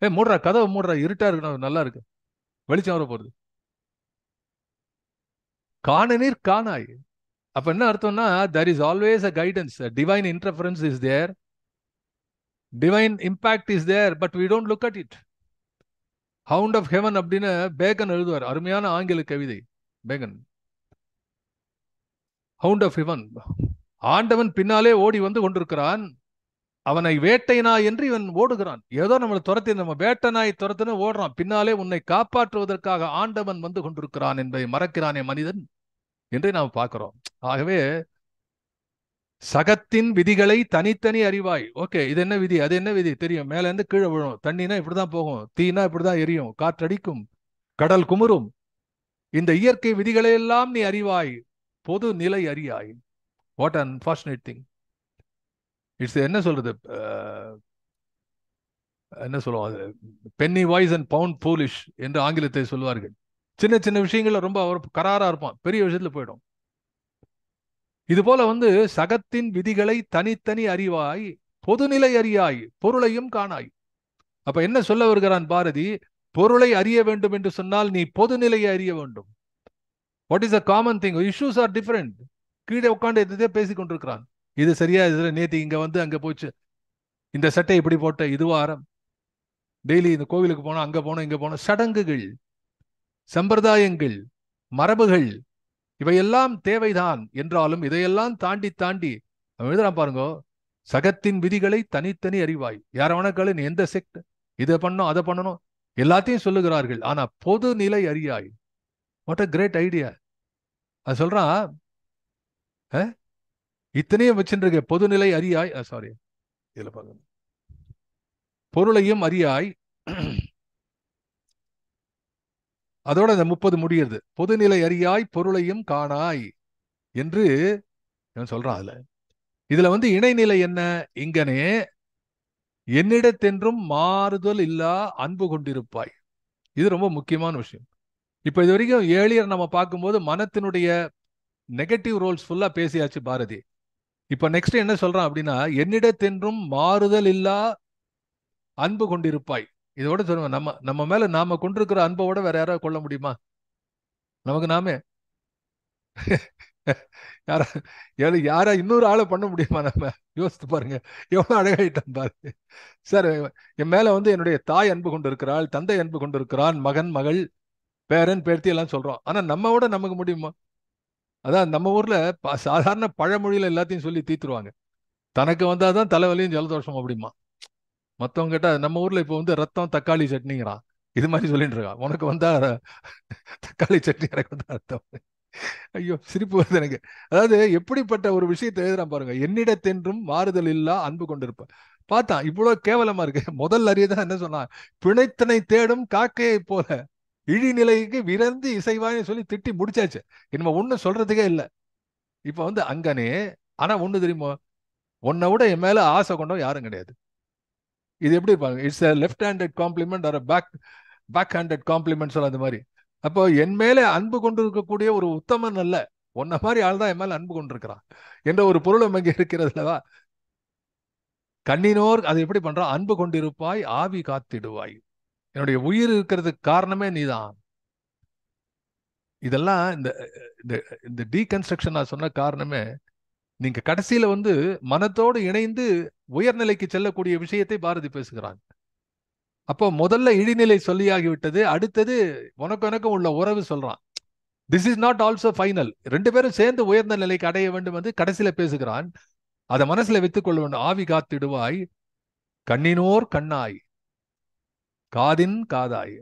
மூடுறா, கதவை மூடுறா, இருட்டா இருக்கு, நல்லா இருக்கு, வெளிச்சம் வர போறது. காணநீர் காணாய். அப்ப என்ன அர்த்தம்னா, there is always a guidance, a divine interference is there, divine impact is there, but we don't look at it. Hound of heaven அப்படின்னு பேகன் எழுதுவார், அருமையான ஆங்கில கவிதை. பேகன், ஹவுண்ட் ஆஃப் ஹெவன், ஆண்டவன் பின்னாலே ஓடி வந்து கொண்டிருக்கிறான், அவனை வேட்டை நாய் என்று இவன் ஓடுகிறான். ஏதோ நம்மளை துரத்தி, நம்ம வேட்டை நாய் துரத்துன்னு ஓடுறான், பின்னாலே உன்னை காப்பாற்றுவதற்காக ஆண்டவன் வந்து கொண்டிருக்கிறான் என்பதை மறக்கிறானே மனிதன் என்று நாம் பார்க்கிறோம். ஆகவே சகத்தின் விதிகளை தனித்தனி அறிவாய். ஓகே, இது என்ன விதி, அது என்ன விதி தெரியும். மேல இருந்து கீழே விழும், தண்ணினா இப்படிதான் போகும், தீனா இப்படிதான் எரியும், காற்றடிக்கும், கடல் குமுறும். இந்த இயற்கை விதிகளை எல்லாம் நீ அறிவாய், பொது நிலை அறியாய். What an unfortunate thing. It's என்ன சொல்றது, என்ன சொல்லுவாங்க, penny wise and pound foolish என்று ஆங்கிலத்தை சொல்வார்கள். சின்ன சின்ன விஷயங்கள்ல ரொம்ப அவர் கராரா இருப்பான், பெரிய விஷயத்துல போயிடும். இது போல சகத்தின் விதிகளை தனித்தனி அறிவாய், பொதுநிலை அறியாய், பொருளையும் காணாய். அப்ப என்ன சொல்ல வருகிறான் பாரதி? பொருளை அறிய வேண்டும் என்று சொன்னால் நீ பொதுநிலையை அறிய வேண்டும். What is a common thing? Issues R different. கீழே உட்காந்து எதே பேசிக் கொண்டிருக்கிறான். இது சரியா, இது நேற்று இங்க அங்க போச்சு, இந்த சட்டை இப்படி போட்ட, இதுவாரம், டெய்லி இந்த கோவிலுக்கு போனோம், அங்க போனோம், இங்க போனோம். சடங்குகள், சம்பிரதாயங்கள், மரபுகள், இவையெல்லாம் தேவைதான் என்றாலும் இதையெல்லாம் தாண்டி தாண்டி எழுதுறான் பாருங்க. சகத்தின் விதிகளை தனித்தனி அறிவாய். யார வேணாக்காலும் நீ எந்த செக்ட், இதை பண்ணணும் அதை பண்ணணும் எல்லாத்தையும் சொல்லுகிறார்கள், ஆனா பொது நிலை அறியாய். What a great idea. அது சொல்றான், இத்தனையும் வச்சுருக்க பொதுநிலை அறியாய், சாரி இதுல பாருங்க, பொருளையும் அறியாய். அதோட இந்த 30 முடிகிறது. பொதுநிலை அறியாய் பொருளையும் காணாய் என்று சொல்றான். இதுல இணைநிலை என்ன? இங்கனே என்னிடத்தென்றும் மாறுதல் இல்லா அன்பு கொண்டிருப்பாய். இது ரொம்ப முக்கியமான விஷயம். இப்ப இது வரைக்கும் ஏழியர் நம்ம பார்க்கும்போது மனத்தினுடைய நெகட்டிவ் ரோல்ஸ் ஃபுல்லா பேசியாச்சு பாரதி. இப்ப நெக்ஸ்ட் என்ன சொல்றான் அப்படின்னா, என்னிடத்தென்றும் மாறுதல் இல்லா அன்பு கொண்டிருப்பாய். இதோட சொல்லுங்க, நம்ம மேல நாம கொண்டிருக்கிற அன்போட வேற யாராவது கொள்ள முடியுமா? நமக்கு நாமே யாரா இன்னொரு ஆளை பண்ண முடியுமா? நம்ம யோசித்து பாருங்க, எவ்வளவு அழகாயிட்டான் பாருங்க. சார், என் மேல என்னுடைய தாய் அன்பு கொண்டு இருக்கிறாள், தந்தை அன்பு கொண்டு இருக்கிறான், மகன் மகள் பேரன் பேர்த்தி எல்லாம் சொல்றோம். ஆனா நம்மோட நமக்கு முடியுமா? அதான் நம்ம ஊர்ல சாதாரண பழமொழியில எல்லாத்தையும் சொல்லி தீத்துருவாங்க. தனக்கு வந்தாதான் தலைவலியும் ஜலதோஷம் அப்படிமா. மற்றவங்க கேட்டா நம்ம ஊர்ல இப்போ ரத்தம் தக்காளி சட்னிங்கிறான், இது மாதிரி சொல்லிட்டு இருக்கான். உனக்கு வந்தா தக்காளி சட்னி, எனக்கு வந்தா ரத்தம். ஐயோ, சிரிப்பு வருது எனக்கு. அதாவது எப்படிப்பட்ட ஒரு விஷயத்தை எழுதுறான் பாருங்க. என்னிடத்தென்றும் மாறுதல் இல்லா அன்பு கொண்டிருப்ப. பார்த்தான், இவ்வளவு கேவலமா இருக்கு. முதல் அறியதான் என்ன சொன்னான், பிணைத்தனை தேடும் காக்கையை போல இழிநிலைக்கு விரந்து இசைவாயின்னு சொல்லி திட்டி முடிச்சாச்சு. இனிமே ஒண்ணு சொல்றதுக்கே இல்லை. இப்ப அங்கனே. ஆனா ஒண்ணு தெரியுமோ, உன்னை விட என் மேல ஆசை கொண்டோம் யாரும் கிடையாது. இது எப்படி பாருங்க, it's a left handed compliment or a back handed compliment சொல்ல அந்த மாதிரி. அப்போ என் மேலே அன்பு கொண்டு இருக்கக்கூடிய ஒரு உத்தமன் அல்ல, உன்ன மாதிரி ஆள் தான் என் மேல அன்பு கொண்டிருக்கிறான் என்ற ஒரு பொருளும் அங்கே இருக்கிறதுலவா. கண்ணினோர் அதை எப்படி பண்றான், அன்பு கொண்டிருப்பாய் ஆவி காத்திடுவாய். என்னுடைய உயிர் இருக்கிறதுக்கு காரணமே நீதான். இதெல்லாம் இந்த டீகன்ஸ்ட்ரக்ஷன் நான் சொன்ன காரணமே, நீங்க கடைசியில மனத்தோடு இணைந்து உயர்நிலைக்கு செல்லக்கூடிய விஷயத்தை பாரதி பேசுகிறான். அப்போ முதல்ல இழிநிலை சொல்லியாகிவிட்டது. அடுத்தது உனக்கு எனக்கும் உள்ள உறவு சொல்றான். This is not also final. ரெண்டு பேரும் சேர்ந்து உயர்ந்த நிலைக்கு அடைய வேண்டும் என்று கடைசியில பேசுகிறான். அதை மனசுல வைத்துக் கொள்ள வேண்டும். ஆவி காத்திடுவாய், கண்ணினோர் கண்ணாய், காதின் காதாய்,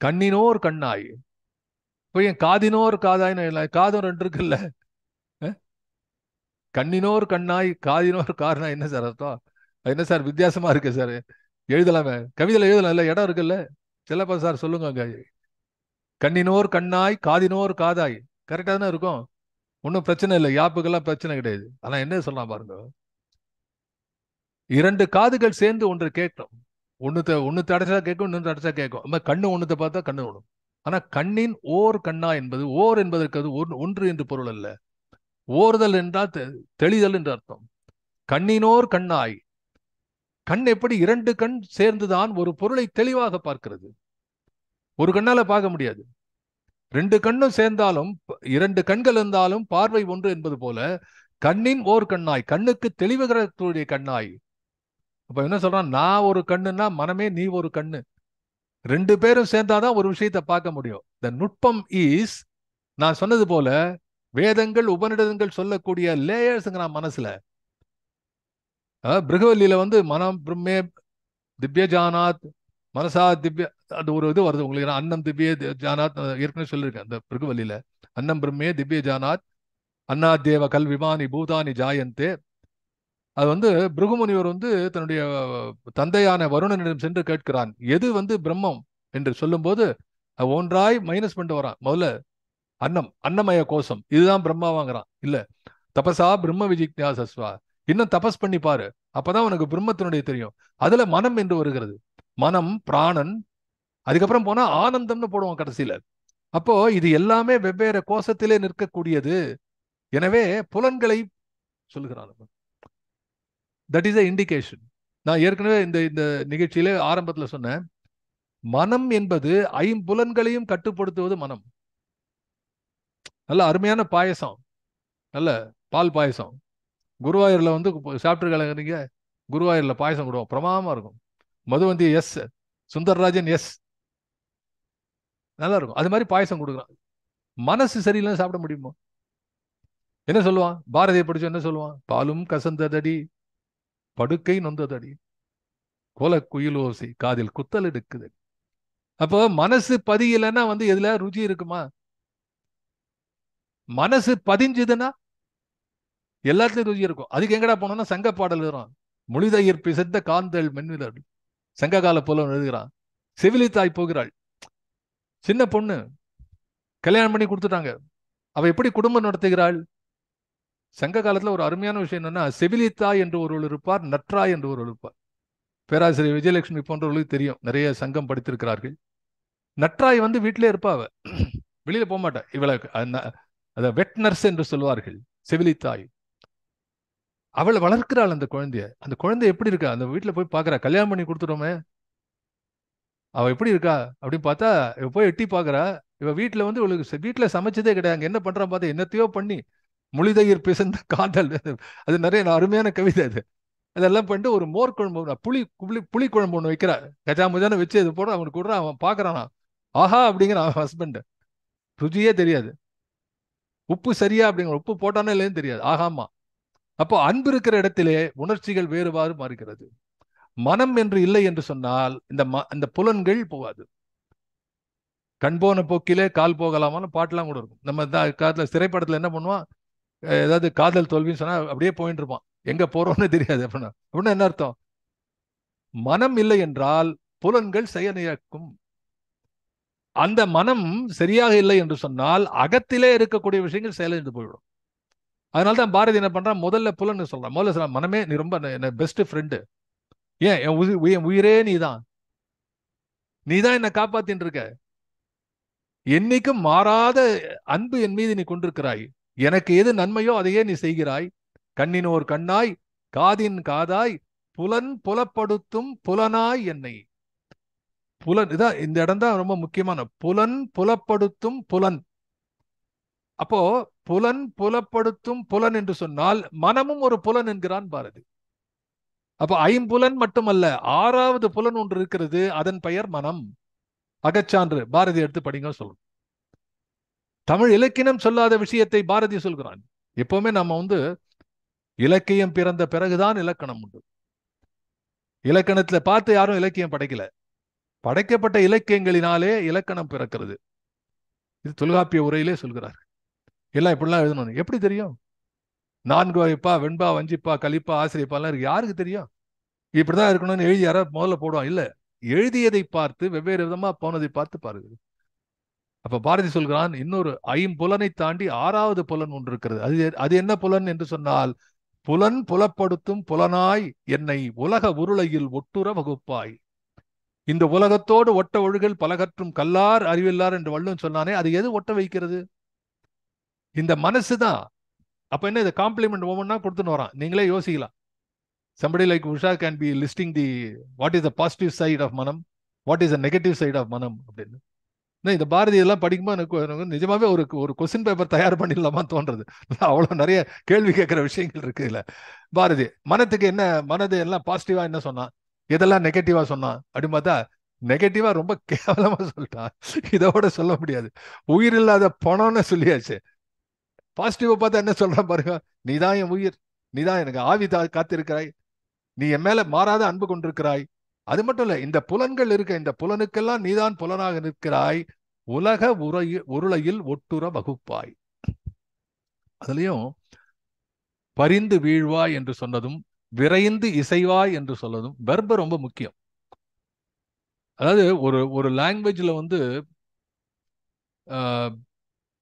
கண்ணினோர் கண்ணாய். இப்போ என் காதினோர் காதாய்னு காதும் ரெண்டு இருக்குல்ல. கண்ணினோர் கண்ணாய், காதினோர் காரணா என்ன சார் அர்த்தம்? என்ன சார் வித்தியாசமா இருக்கு சார்? எழுதலாமே, கவிதையில எழுதலாம் இல்ல, இடம் இருக்குல்ல. செல்லப்பா சார் சொல்லுங்க. அங்க கண்ணினோர் கண்ணாய், காதினோர் காதாய் கரெக்டா தானே இருக்கும். ஒன்றும் பிரச்சனை இல்லை, யாப்புக்கெல்லாம் பிரச்சனை கிடையாது. ஆனா என்ன சொல்லலாம் பாருங்க, இரண்டு காதுகள் சேர்ந்து ஒன்று கேட்கும். ஒண்ணு அடைச்சா கேட்கும், இன்னொன்று அடைச்சா கேட்கும். கண்ணு ஒண்ணுத்தை பார்த்தா கண்ணு ஒண்ணும். ஆனா கண்ணின் ஓர் கண்ணா என்பது, ஓர் என்பதற்கு அது ஒன்று என்று பொருள் அல்ல. ஓர்தல் என்றால் தெளிதல் என்று அர்த்தம். கண்ணினோர் கண்ணாய். கண் எப்படி இரண்டு கண் சேர்ந்துதான் ஒரு பொருளை தெளிவாக பார்க்கிறது. ஒரு கண்ணால பார்க்க முடியாது. ரெண்டு கண்ணும் சேர்ந்தாலும், இரண்டு கண்கள் இருந்தாலும் பார்வை ஒன்று என்பது போல கண்ணின் ஓர் கண்ணாய், கண்ணுக்கு தெளிவுகிறக்கூடிய கண்ணாய். அப்ப என்ன சொல்றான், நான் ஒரு கண்ணுன்னா மனமே நீ ஒரு கண்ணு. ரெண்டு பேரும் சேர்ந்தாதான் ஒரு விஷயத்தை பார்க்க முடியும். த நுட்பம் இஸ், நான் சொன்னது போல வேதங்கள் உபநிடதங்கள் சொல்லக்கூடிய லேயர்ஸ்ங்கிறான் மனசுல. பிருகவல்லியில மனம் பிரம்மே திவ்ய ஜானாத் மனசா திவ்ய, அது ஒரு இது வருது உங்களுக்கு. அன்னம் திவ்ய ஜானாத் ஏற்கனவே சொல்லியிருக்கேன் அந்த பிருகவல்லியில. அன்னம் பிரம்மே திவ்ய ஜானாத் அன்னாதேவ கல் விமானி பூதானி ஜாயந்தே. அது பிருகுமுனிவர் தன்னுடைய தந்தையான வருணனிடம் சென்று கேட்கிறான், எது பிரம்மம் என்று சொல்லும் போது ஒன்றாய் மைனஸ் பண்ணிட்டு வரான். முதல்ல அன்னமய கோஷம் இதுதான் பிரம்மாவாங்கிறான். இல்ல, தபசா பிரம்ம விஜிக்ஞாசஸ்வா, இன்னும் தபஸ் பண்ணி பாரு, அப்பதான் உனக்கு பிரம்மத்தினுடைய தெரியும். அதுல மனம் என்று வருகிறது. மனம், பிராணன், அதுக்கப்புறம் போனா ஆனந்தம்னு போடுவோம் கடைசியில. அப்போ இது எல்லாமே வெவ்வேறு கோஷத்திலே நிற்கக்கூடியது. எனவே புலன்களை சொல்லுகிறான். That is a indication. நான் ஏற்கனவே இந்த நிகழ்ச்சியில ஆரம்பத்துல சொன்னேன், மனம் என்பது ஐம்புலன்களையும் கட்டுப்படுத்துவது மனம். நல்ல அருமையான பாயசம், நல்ல பால் பாயசம் குருவாயூர்ல சாப்பிட்டு கலங்குறீங்க. குருவாயூர்ல பாயசம் கொடுவோம், பிரமாதமா இருக்கும். மதுவந்தி எஸ், சுந்தர்ராஜன் எஸ், நல்லா இருக்கும். அது மாதிரி பாயசம் கொடுக்குறான். மனசு சரியில்லைன்னு சாப்பிட முடியுமா? என்ன சொல்லுவான் பாரதியை படிச்சு, என்ன சொல்லுவான், பாலும் கசந்ததடி படுக்கை நொந்ததடி கோல குயிலோசி காதில் குத்தல் எடுக்குது. அப்போ மனசு பதியலைன்னா எதுல ருச்சி இருக்குமா? மனசு பதிஞ்சுதுன்னா எல்லாத்துலயும் ருச்சி இருக்கும். அதுக்கு எங்கடா போனோம்னா சங்க பாடல் எழுதுறான். மொழிதயிர் பிசைந்த காந்தல் மென்விலர், சங்க கால போல எழுதுகிறான். செவிலித்தாய் போகிறாள், சின்ன பொண்ணு, கல்யாணம் பண்ணி கொடுத்துட்டாங்க. அவ எப்படி குடும்பம் நடத்துகிறாள்? சங்க காலத்துல ஒரு அருமையான விஷயம் என்னன்னா, செவிலித்தாய் என்று ஒருவர் இருப்பார், நற்றாய் என்று ஒருவர் இருப்பார். பேராசிரியர் விஜயலட்சுமி போன்றவர்களுக்கு தெரியும், நிறைய சங்கம் படித்திருக்கிறார்கள். நற்றாய் வீட்டிலே இருப்பா, அவ வெளியில போக மாட்டா. இவளுக்கு அத வெட் நர்ஸ் என்று சொல்வார்கள், செவிலித்தாய். அவளை வளர்க்கிறாள் அந்த குழந்தைய. அந்த குழந்தை எப்படி இருக்கா, அந்த வீட்டுல போய் பாக்குறா. கல்யாணம் பண்ணி கொடுத்துட்டோமே, அவ எப்படி இருக்கா அப்படின்னு பார்த்தா, இவ போய் எட்டி பாக்குறா. இவ வீட்டுல இவளுக்கு வீட்டுல சமைச்சதே கிடையாது. என்ன பண்றான் பார்த்தா, என்னத்தையோ பண்ணி மொழிதயிர் பிசைந்த காதல், அது நிறைய அருமையான கவிதை அது. அதெல்லாம் பண்ணிட்டு ஒரு மோர் குழம்பு, புளி குழம்பு ஒண்ணு வைக்கிறா. கஜாமுஜான வச்சு இது போட அவனுக்கு கூட அவன் பாக்குறானா, ஆஹா அப்படிங்கிற அவன் ஹஸ்பண்ட். ருச்சியே தெரியாது, உப்பு சரியா அப்படிங்கிற, உப்பு போட்டானே இல்லைன்னு தெரியாது, ஆகாமா. அப்போ அன்பு இருக்கிற இடத்திலே உணர்ச்சிகள் வேறுபாடு மாறுகிறது. மனம் என்று இல்லை என்று சொன்னால் இந்த புலன்கள் போகாது. கண் போன போக்கிலே கால் போகலாமான்னு பாட்டுலாம் கூட இருக்கும். நம்ம காலத்துல திரைப்படத்துல என்ன பண்ணுவான், ஏதாவது காதல் தோல்வின்னு சொன்னா அப்படியே போயிட்டு இருப்பான், எங்க போறோம்னு தெரியாது. அப்படின்னா என்ன அர்த்தம்? மனம் இல்லை என்றால் புலன்கள் செயலிழக்கும். அந்த மனம் சரியாக இல்லை என்று சொன்னால் அகத்திலே இருக்கக்கூடிய விஷயங்கள் செயலிழந்து போயிடும். அதனால்தான் பாரதி என்ன பண்றான், முதல்ல புலன் சொல்றான். முதல்ல சொல்றான், மனமே நீ ரொம்ப பெஸ்ட் ஃப்ரெண்டு, ஏன் என் உயிரே நீதான் என்னை காப்பாத்தின்னு இருக்க, என்னைக்கும் மாறாத அன்பு என் மீது நீ கொண்டிருக்கிறாய், எனக்கு எது நன்மையோ அதையே நீ செய்கிறாய். கண்ணினோர் கண்ணாய், காதின் காதாய், புலன் புலப்படுத்தும் புலனாய் என்னை. புலன் இதான், இந்த இடம் தான் ரொம்ப முக்கியமான. புலன் புலப்படுத்தும் புலன். அப்போ புலன் புலப்படுத்தும் புலன் என்று சொன்னால் மனமும் ஒரு புலன் என்கிறான் பாரதி. அப்ப ஐம்புலன் மட்டுமல்ல, ஆறாவது புலன் ஒன்று இருக்கிறது, அதன் பெயர் மனம். அகச்சான்று பாரதி எடுத்து படிங்க சொல்லணும். தமிழ் இலக்கியம் சொல்லாத விஷயத்தை பாரதி சொல்கிறான். எப்பவுமே நம்ம இலக்கியம் பிறந்த பிறகுதான் இலக்கணம் உண்டு. இலக்கணத்துல பார்த்து யாரும் இலக்கியம் படைக்கல, படைக்கப்பட்ட இலக்கியங்களினாலே இலக்கணம் பிறக்கிறது. இது தொல்காப்பிய உரையிலே சொல்கிறார். எல்லாம் இப்படிலாம் எழுதணும். எப்படி தெரியும்? 4 வகைப்பா, வெண்பா, வஞ்சிப்பா, கலிப்பா, ஆசிரியப்பாலாம் இருக்கு. யாருக்கு தெரியும்? இப்படிதான் இருக்கணும்னு எழுதி யாராவது முதல்ல போடுவான்? இல்ல, எழுதியதை பார்த்து வெவ்வேறு விதமா போனதை பார்த்து பாருங்க. அப்ப பாரதி சொல்கிறான், இன்னொரு ஐம்புலனை தாண்டி ஆறாவது புலன் ஒன்று இருக்கிறது. அது என்ன புலன் என்று சொன்னால், புலன் புலப்படுத்தும் புலனாய் என்னை உலக உருளையில் ஒட்டுற வகுப்பாய். இந்த உலகத்தோடு ஒட்ட ஒழுகல் பலகற்றும் கல்லார் அறிவில்லார் என்று வள்ளுவன் சொன்னானே, அது எது ஒட்ட வைக்கிறது? இந்த மனசுதான். அப்ப என்ன, இது காம்ப்ளிமெண்ட் ஒவ்வொன்றா கொடுத்துன்னு வரான். நீங்களே யோசிக்கலாம். somebody like Usha can be listing what is the positive side of manam, what is the negative side of manam அப்படின்னு. இந்த பாரதி எல்லாம் படிக்கும்போது எனக்கு நிஜமாவே ஒரு கொஸ்டின் பேப்பர் தயார் பண்ணிடலாமான்னு தோன்றது. அவ்வளவு நிறைய கேள்வி கேட்கிற விஷயங்கள் இருக்கு இல்ல. பாரதி மனத்துக்கு என்ன, மனது எல்லாம் பாசிட்டிவா என்ன சொன்னான், எதெல்லாம் நெகட்டிவா சொன்னான் அப்படின்னு பார்த்தா, நெகட்டிவா ரொம்ப கேவலமா சொல்லிட்டான். இதோட சொல்ல முடியாது. உயிர் இல்லாத பணம்னு சொல்லியாச்சு. பாசிட்டிவா பார்த்தா என்ன சொல்றான் பாருங்க, நீதான் என் உயிர், நீதான் எனக்கு ஆவி காத்திருக்கிறாய், நீ என் மேல மாறாத அன்பு கொண்டிருக்கிறாய். அது மட்டும் இல்ல, இந்த புலன்கள் இருக்க, இந்த புலனுக்கெல்லாம் நீதான் புலனாக நிற்கிறாய், உலக உருளையில் ஒட்டுற வகுப்பாய். அதுலயும் பரிந்து வீழ்வாய் என்று சொன்னதும் விரைந்து இசைவாய் என்று சொன்னதும் வெர்ப ரொம்ப முக்கியம். அதாவது ஒரு லாங்குவேஜ்ல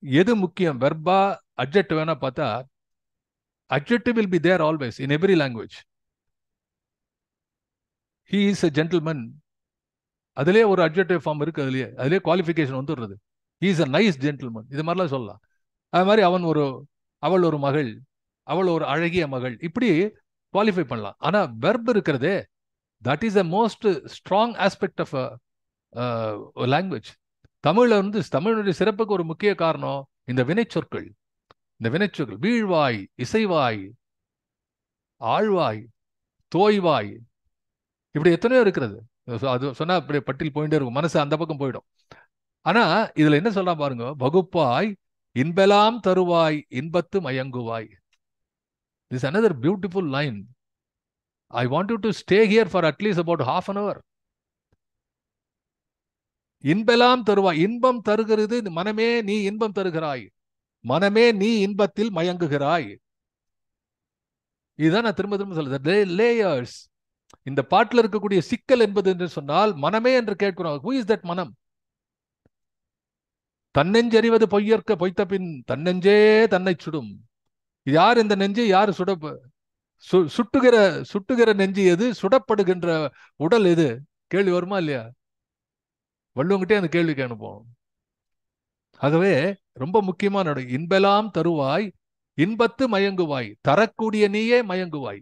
எது முக்கியம், வெர்பா அட்ஜெக்டிவ் வேணா பார்த்தா, adjective will be there always in every language. he is a gentleman, அதிலே ஒரு அட்ஜெக்டிவ் ஃபார்ம் இருக்கு, அதிலே குவாலிஃபிகேஷன் வந்துடுறது. he is a nice gentleman, இது மாதிரிலாம் சொல்லலாம். அது மாதிரி அவள் ஒரு மகள், அவள் ஒரு அழகிய மகள், இப்படி குவாலிஃபை பண்ணலாம். ஆனா வெர்ப் இருக்கிறதே, that is a most strong aspect of a language. தமிழுடைய சிறப்புக்கு ஒரு முக்கிய காரணம் இந்த வினைச்சொற்கள். இந்த வினைச்சொற்கள் வீழ்வாய், இசைவாய், ஆழ்வாய், தோய்வாய், இப்படி எத்தனையோ இருக்கிறது. அது சொன்னா அப்படி பட்டியல் போயிட்டே இருக்கும், மனசு அந்த பக்கம் போயிடும். ஆனா இதுல என்ன சொல்றா பாருங்க, வகுப்பாய் இன்பெல்லாம் தருவாய் இன்பத்து மயங்குவாய். This is another beautiful line. I want you to stay here for at least about half an hour. இன்பெல்லாம் தருவாய், இன்பம் தருகிறது மனமே, நீ இன்பம் தருகிறாய், மனமே நீ இன்பத்தில் மயங்குகிறாய். இதுதான் நான் திரும்ப சொல்றது, லேயர்ஸ். இந்த பாட்டில் இருக்கக்கூடிய சிக்கல் என்பது என்று சொன்னால், மனமே என்று கேட்கிறோம். who is that மனம்? தன்னெஞ்சறிவது பொய்யற்க பொய்த்த பின் தன்னெஞ்சே தன்னை சுடும். யார் இந்த நெஞ்சு, யார் சுட்டுகிற நெஞ்சு எது, சுடப்படுகின்ற உடல் எது? கேள்வி வருமா இல்லையா? வள்ளுவங்கிட்டே அந்த கேள்விக்கு அனுப்போம். ஆகவே ரொம்ப முக்கியமான இன்பெல்லாம் தருவாய் இன்பத்து மயங்குவாய், தரக்கூடிய நீயே மயங்குவாய்.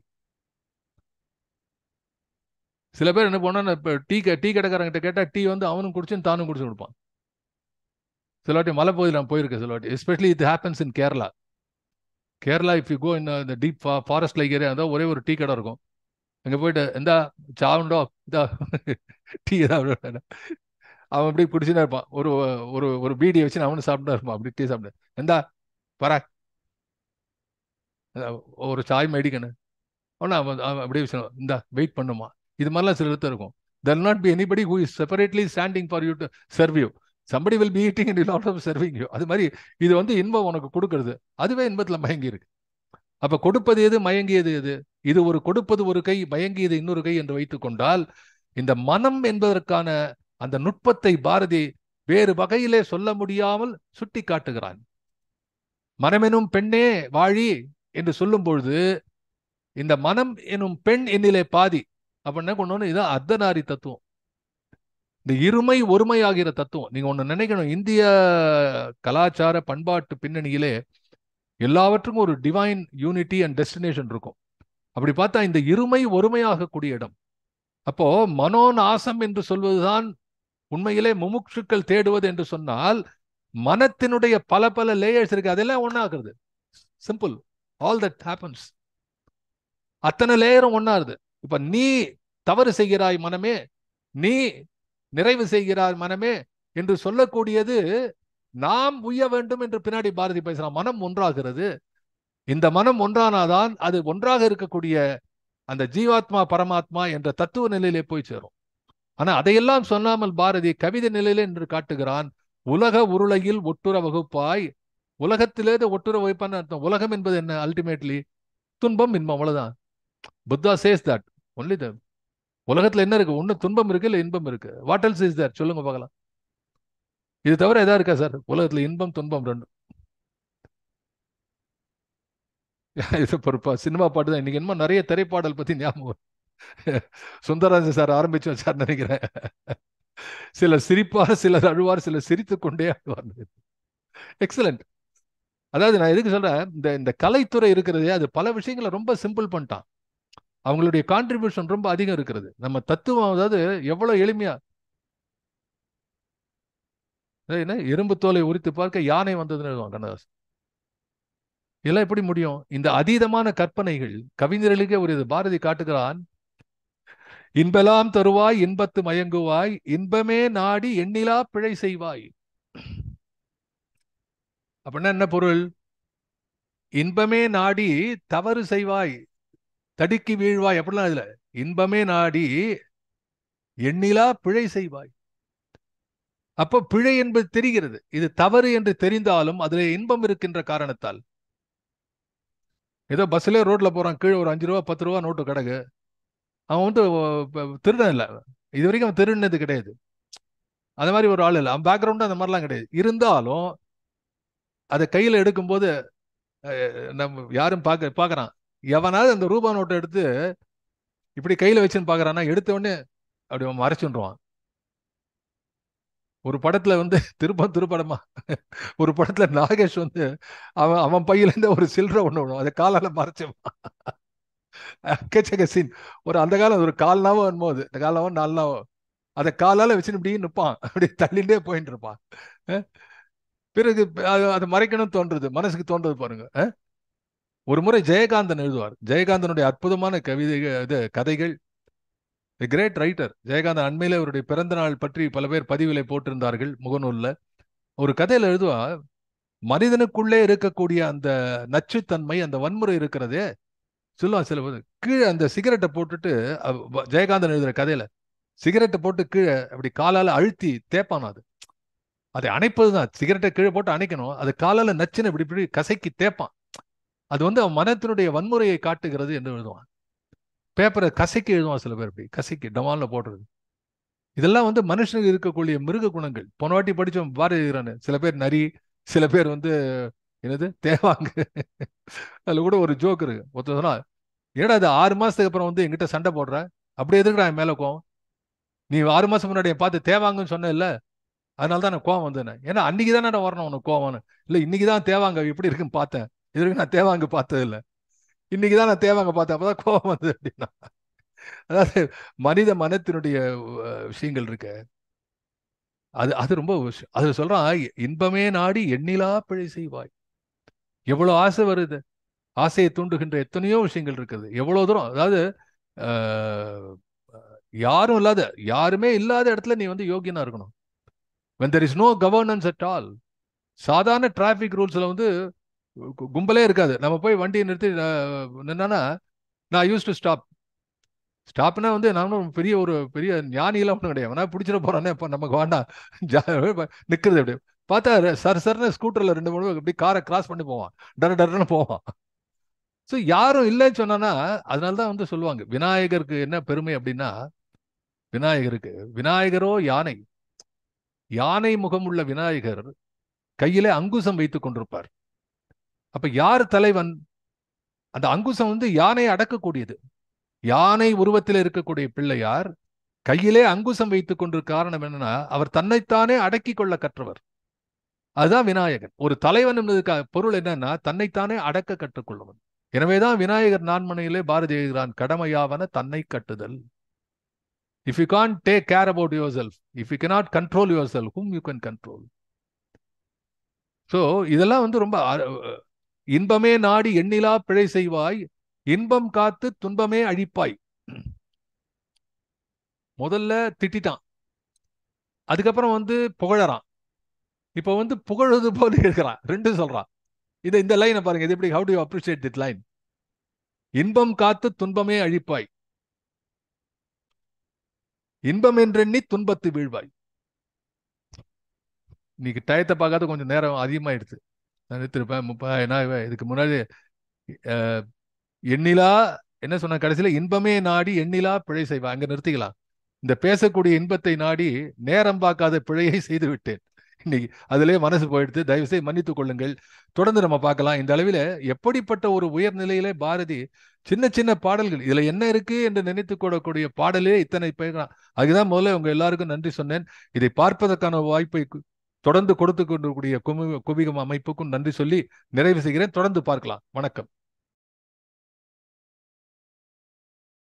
சில பேர் என்ன பண்ணா, டீ கடைக்காரங்கிட்ட கேட்டா டீ அவனும் குடிச்சு தானும் குடிச்சு கொடுப்பான். சில வாட்டி மலை பகுதியில் நான் போயிருக்கேன். சில வாட்டி especially it happens in Kerala. If you go in the deep forest like area, அதான் ஒரே ஒரு டீ கடை இருக்கும். அங்கே போயிட்டு எந்தா சாவுண்டோ இதா டீ ஏதாவது, அவன் அப்படி குடிச்சுதான் இருப்பான். ஒரு பீடியை வச்சு அவனு சாப்பிட்டா இருப்பான். அப்படி டீ சாப்பிட்டு எந்தா பரா ஒரு சாய் மேடிக்கணும், அவனா அவன் அப்படியே விஷயம் இந்தா வெயிட் பண்ணுமா. இது மாதிரிலாம் சில இடத்துல இருக்கும். there will not be anybody who is separately standing for you to serve you. somebody will be eating and will also be serving you. அது மாதிரி இது இன்பம் உனக்கு கொடுக்கிறது, அதுவே இன்பத்துல மயங்கி இருக்கு. அப்ப கொடுப்பது எது, மயங்கியது எது? இது கொடுப்பது ஒரு கை, மயங்கியது இன்னொரு கை என்று வைத்துக் கொண்டால், இந்த மனம் என்பதற்கான அந்த நுட்பத்தை பாரதி வேறு வகையிலே சொல்ல முடியாமல் சுட்டி காட்டுகிறான். மனமெனும் பெண்ணே வாழி என்று சொல்லும் பொழுது, இந்த மனம் எனும் பெண் என்னிலே பாதி அப்படின்னா கொண்டு இதான் அர்த்தநாரி தத்துவம், இந்த இருமை ஒருமை ஆகிற தத்துவம். நீங்க ஒண்ணு நினைக்கணும், இந்திய கலாச்சார பண்பாட்டு பின்னணியிலே எல்லாவற்றுக்கும் ஒரு டிவைன் யூனிட்டி அண்ட் டெஸ்டினேஷன் இருக்கும். அப்படி பார்த்தா இந்த இருமை ஒருமையாகக்கூடிய இடம். அப்போ மனோநாசம் என்று சொல்வதுதான் உண்மையிலே முமுட்சுக்கள் தேடுவது என்று சொன்னால், மனத்தினுடைய பல லேயர்ஸ் இருக்கு, அதெல்லாம் ஒன்னாக்குறது. Simple, all that happens. அத்தனை லேயரும் ஒன்னாருது. இப்ப நீ தவறு செய்கிறாய் மனமே, நீ நிறைவு செய்கிறாய் மனமே என்று சொல்லக்கூடியது நாம் உய்ய வேண்டும் என்று பின்னாடி பாரதி பேசுறான். மனம் ஒன்றாகிறது. இந்த மனம் ஒன்றானாதான் அது ஒன்றாக இருக்கக்கூடிய அந்த ஜீவாத்மா பரமாத்மா என்ற தத்துவ நிலையிலே போய் சேரும். ஆனா அதையெல்லாம் சொல்லாமல் பாரதி கவிதை நிலையிலே என்று காட்டுகிறான். உலக உருளையில் ஒட்டுற வகுப்பாய், உலகத்திலே ஒட்டுற வகுப்பான்னு அர்த்தம். உலகம் என்பது என்ன? அல்டிமேட்லி துன்பம் இன்பம், அவ்வளவுதான். Buddha says that only the உலகத்துல என்ன இருக்கு? ஒண்ணு துன்பம் இருக்கு, இல்ல இன்பம் இருக்கு. What else is there? சொல்லுங்க பார்க்கலாம். இது தவிர எதா இருக்கா சார் உலகத்துல? இன்பம் துன்பம் ரெண்டு. இது பொறுப்பா சினிமா பாட்டு தான். இன்னைக்கு என்னமோ நிறைய திரைப்பாடல் பத்தி ஞாபகம். சுந்தரராஜன் சார் ஆரம்பிச்சு வச்சார் நினைக்கிறேன். சிலர் சிரிப்பார், சிலர் அழுவார், சிலர் சிரித்துக் கொண்டே அழுவார். எக்ஸலண்ட். அதாவது நான் எதுக்கு சொல்றேன், இந்த கலைத்துறை இருக்கிறதே அது பல விஷயங்களை ரொம்ப சிம்பிள் பண்ணிட்டான். அவங்களுடைய கான்ட்ரிபியூஷன் ரொம்ப அதிகம் இருக்கிறது. நம்ம தத்துவம் அதாவது எவ்வளவு எளிமையா, என்ன எறும்பு தோலை உரித்து பார்க்க யானை வந்ததுன்னு எழுதுவான் கண்ணதாசன். இதெல்லாம் எப்படி முடியும்? இந்த அதீதமான கற்பனைகள் கவிஞர்களுக்கே ஒரு இது. பாரதி காட்டுகிறான், இன்பெல்லாம் தருவாய் இன்பத்து மயங்குவாய், இன்பமே நாடி எண்ணிலா பிழை செய்வாய். அப்படின்னா என்ன பொருள்? இன்பமே நாடி தவறு செய்வாய், தடுக்கி வீழ்வாய். அப்படிலாம் இதுல இன்பமே நாடி எண்ணிலா பிழை செய்வாய். அப்போ பிழை என்பது தெரிகிறது. இது தவறு என்று தெரிந்தாலும் அதுல இன்பம் இருக்கின்ற காரணத்தால், ஏதோ பஸ்ல ரோட்ல போறான், கீழே ஒரு 5 ரூபா 10 ரூபா நோட்டு கிடக்கு, அவன் வந்து திருடன் இல்லை, இது வரைக்கும் அவன் திருடினது கிடையாது, அந்த மாதிரி ஒரு ஆள் இல்லை, அவன் பேக்ரவுண்டு அந்த மாதிரிலாம் கிடையாது. இருந்தாலும் அதை கையில எடுக்கும்போது நம்ம யாரும் பார்க்கறான். எவனாவது அந்த ரூபா நோட்டை எடுத்து இப்படி கையில வச்சுன்னு பாக்குறான்னா எடுத்த உடனே அப்படி மறைச்சுடுவான். ஒரு படத்துல வந்து திருப்படமா ஒரு படத்துல நாகேஷ் வந்து அவன் பையில இருந்து ஒரு சில்லறை ஒண்ணு விடும், அதை காலால மறைச்சுவான். சீன். ஒரு அந்த காலம் ஒரு 4 நாவோ வரும்போது, இந்த காலாவோ 4 நாவோ அதை காலால வச்சுன்னு இப்படி நிற்பான், அப்படி தள்ளிண்டே போயிட்டு இருப்பான். பிறகு அதை மறைக்கணும் தோன்றது, மனசுக்கு தோன்றது பாருங்க. ஒரு முறை ஜெயகாந்தன் எழுதுவார். ஜெயகாந்தனுடைய அற்புதமான கதைகள். Great writer Jayakanthan. அண்மையில அவருடைய பிறந்த நாள் பற்றி பல பேர் பதிவிலை போட்டிருந்தார்கள் முகநூல்ல. ஒரு கதையில எழுதுவா, மனிதனுக்குள்ளே இருக்கக்கூடிய அந்த நச்சுத்தன்மை, அந்த வன்முறை இருக்கிறதே சொல்லுவான். சில போது கீழே அந்த சிகரெட்டை போட்டுட்டு, ஜெயகாந்தன் எழுதுற கதையில சிகரெட்டை போட்டு கீழே அப்படி காலால அழுத்தி தேப்பான். அதை அணைப்பதுதான், சிகரெட்டை கீழே போட்டு அணைக்கணும், அது காலால நச்சுன்னு இப்படி இப்படி கசக்கி தேப்பான். அது வந்து அவன் மனத்தினுடைய வன்முறையை காட்டுகிறது என்று எழுதுவான். பேப்பரை கசக்கி எழுதுவான் சில பேர், இப்படி கசக்கி டமால்ல போடுறது. இதெல்லாம் வந்து மனுஷனுக்கு இருக்கக்கூடிய மிருக குணங்கள். போன வாட்டி படிச்சோம் பாரதிரானு. சில பேர் நரி, சில பேர் வந்து என்னது தேவாங்க. அதுல கூட ஒரு ஜோக் இருக்கு. ஒருத்தர் சொன்னா, ஏடா அது 6 மாசத்துக்கு அப்புறம் வந்து எங்கிட்ட சண்டை போடுற, அப்படி எதுக்குடா என் மேல கோவம்? நீ 6 மாசம் முன்னாடி பார்த்து தேவாங்கன்னு சொன்ன இல்ல, அதனாலதான் நான் கோவம் வந்தேன். ஏன்னா அன்னைக்கு தானே வரணும் உனக்கு கோவம்னு. இல்ல இன்னைக்குதான் தேவாங்க எப்படி இருக்குன்னு பார்த்தேன், இது வரைக்கும் நான் தேவாங்க பார்த்தது இல்லை, இன்னைக்குதான் நான் தேவாங்க பார்த்தேன், அப்பதான் கோவம் வந்தது அப்படின்னா. அதாவது மனித மனத்தினுடைய விஷயங்கள் இருக்கு. அது ரொம்ப அது சொல்றான், இன்பமே நாடி எண்ணிலா பிழை செய்வாய். எவ்வளவு ஆசை வருது, ஆசையை தூண்டுகின்ற எத்தனையோ விஷயங்கள் இருக்குது. எவ்வளவு தூரம், அதாவது யாரும் இல்லாத, யாருமே இல்லாத இடத்துல நீ வந்து யோகியனா இருக்கணும். when there is no governance at all. சாதாரண டிராபிக் ரூல்ஸ்ல வந்து கும்பலே இருக்காது. நம்ம போய் வண்டியை நிறுத்தி நின்னா, நான் யூஸ் டு ஸ்டாப்னா வந்து நானும் பெரிய ஞானியெல்லாம் ஒன்றும் கிடையாது. நான் பிடிச்சிட போறானே, இப்போ நமக்கு வேண்டாம் நிற்கிறது. அப்படி பார்த்தா சர்னு ஸ்கூட்டர்ல 2-3 அப்படி காரை கிராஸ் பண்ணி போவான், டர்னு போவான். ஸோ யாரும் இல்லைன்னு சொன்னா, அதனால்தான் வந்து சொல்லுவாங்க விநாயகருக்கு என்ன பெருமை அப்படின்னா, விநாயகரோ யானை, யானை முகம் உள்ள விநாயகர் கையிலே அங்குசம் வைத்துக் கொண்டிருப்பார். அப்ப யார் தலைவன்? அந்த அங்குசம் வந்து யானையை அடக்கக்கூடியது. யானை உருவத்தில் இருக்கக்கூடிய பிள்ளையார் கையிலே அங்குசம் வைத்துக் கொண்டிருக்க காரணம் என்னன்னா, அவர் தன்னைத்தானே அடக்கி கொள்ள கற்றவர். அதுதான் விநாயகர். ஒரு தலைவன் என்பதற்கு பொருள் என்னன்னா, தன்னைத்தானே அடக்க கற்றுக்கொள்ளவன். எனவேதான் விநாயகர் நான்மனையிலே பாரதி எழுதுகிறான், கடமையாவன தன்னை கட்டுதல். If you can't take care about yourself, if you cannot control yourself, whom you can control? So இதெல்லாம் வந்து ரொம்ப இன்பமே நாடி எண்ணிலா பிழை செய்வாய், இன்பம் காத்து துன்பமே அழிப்பாய். முதல்ல திட்டான், அதுக்கப்புறம் புகழறான், இப்ப புகழுது போல இருக்கிறான், ரெண்டும் சொல்றான். இந்த லைனை பாருங்க, இது எப்படி, how do you appreciate that line? இன்பம் காத்து துன்பமே அழிப்பாய், இன்பம் என்றெண்ணி துன்பத்து வீழ்வாய். இன்னைக்கு டயத்தை பார்க்காத கொஞ்சம் நேரம் அதிகமாயிடுது, நான் நிறுத்திருப்பேன். இதுக்கு முன்னாடி எண்ணிலா என்ன சொன்ன, கடைசியில இன்பமே நாடி எண்ணிலா பிழை செய்வா, அங்க நிறுத்திக்கலாம். இந்த பேசக்கூடிய இன்பத்தை நாடி நேரம் பார்க்காத பிழையை செய்து விட்டேன் இன்னைக்கு, அதிலே மனசு போயிடுத்து, தயவு செய்து மன்னித்துக் கொள்ளுங்கள். தொடர்ந்து நம்ம பார்க்கலாம். இந்த அளவில் எப்படிப்பட்ட ஒரு உயர்நிலையிலே பாரதி சின்ன சின்ன பாடல்கள், இதுல என்ன இருக்கு என்று நினைத்துக் கொள்ளக்கூடிய பாடலே இத்தனை பேர். அதுதான் முதல்ல உங்க எல்லாருக்கும் நன்றி சொன்னேன். இதை பார்ப்பதற்கான வாய்ப்பை தொடர்ந்து கொடுத்து கொண்டிருக்கூடிய குவிகம் அமைப்புக்கும் நன்றி சொல்லி நிறைவு செய்கிறேன். தொடர்ந்து பார்க்கலாம். வணக்கம்.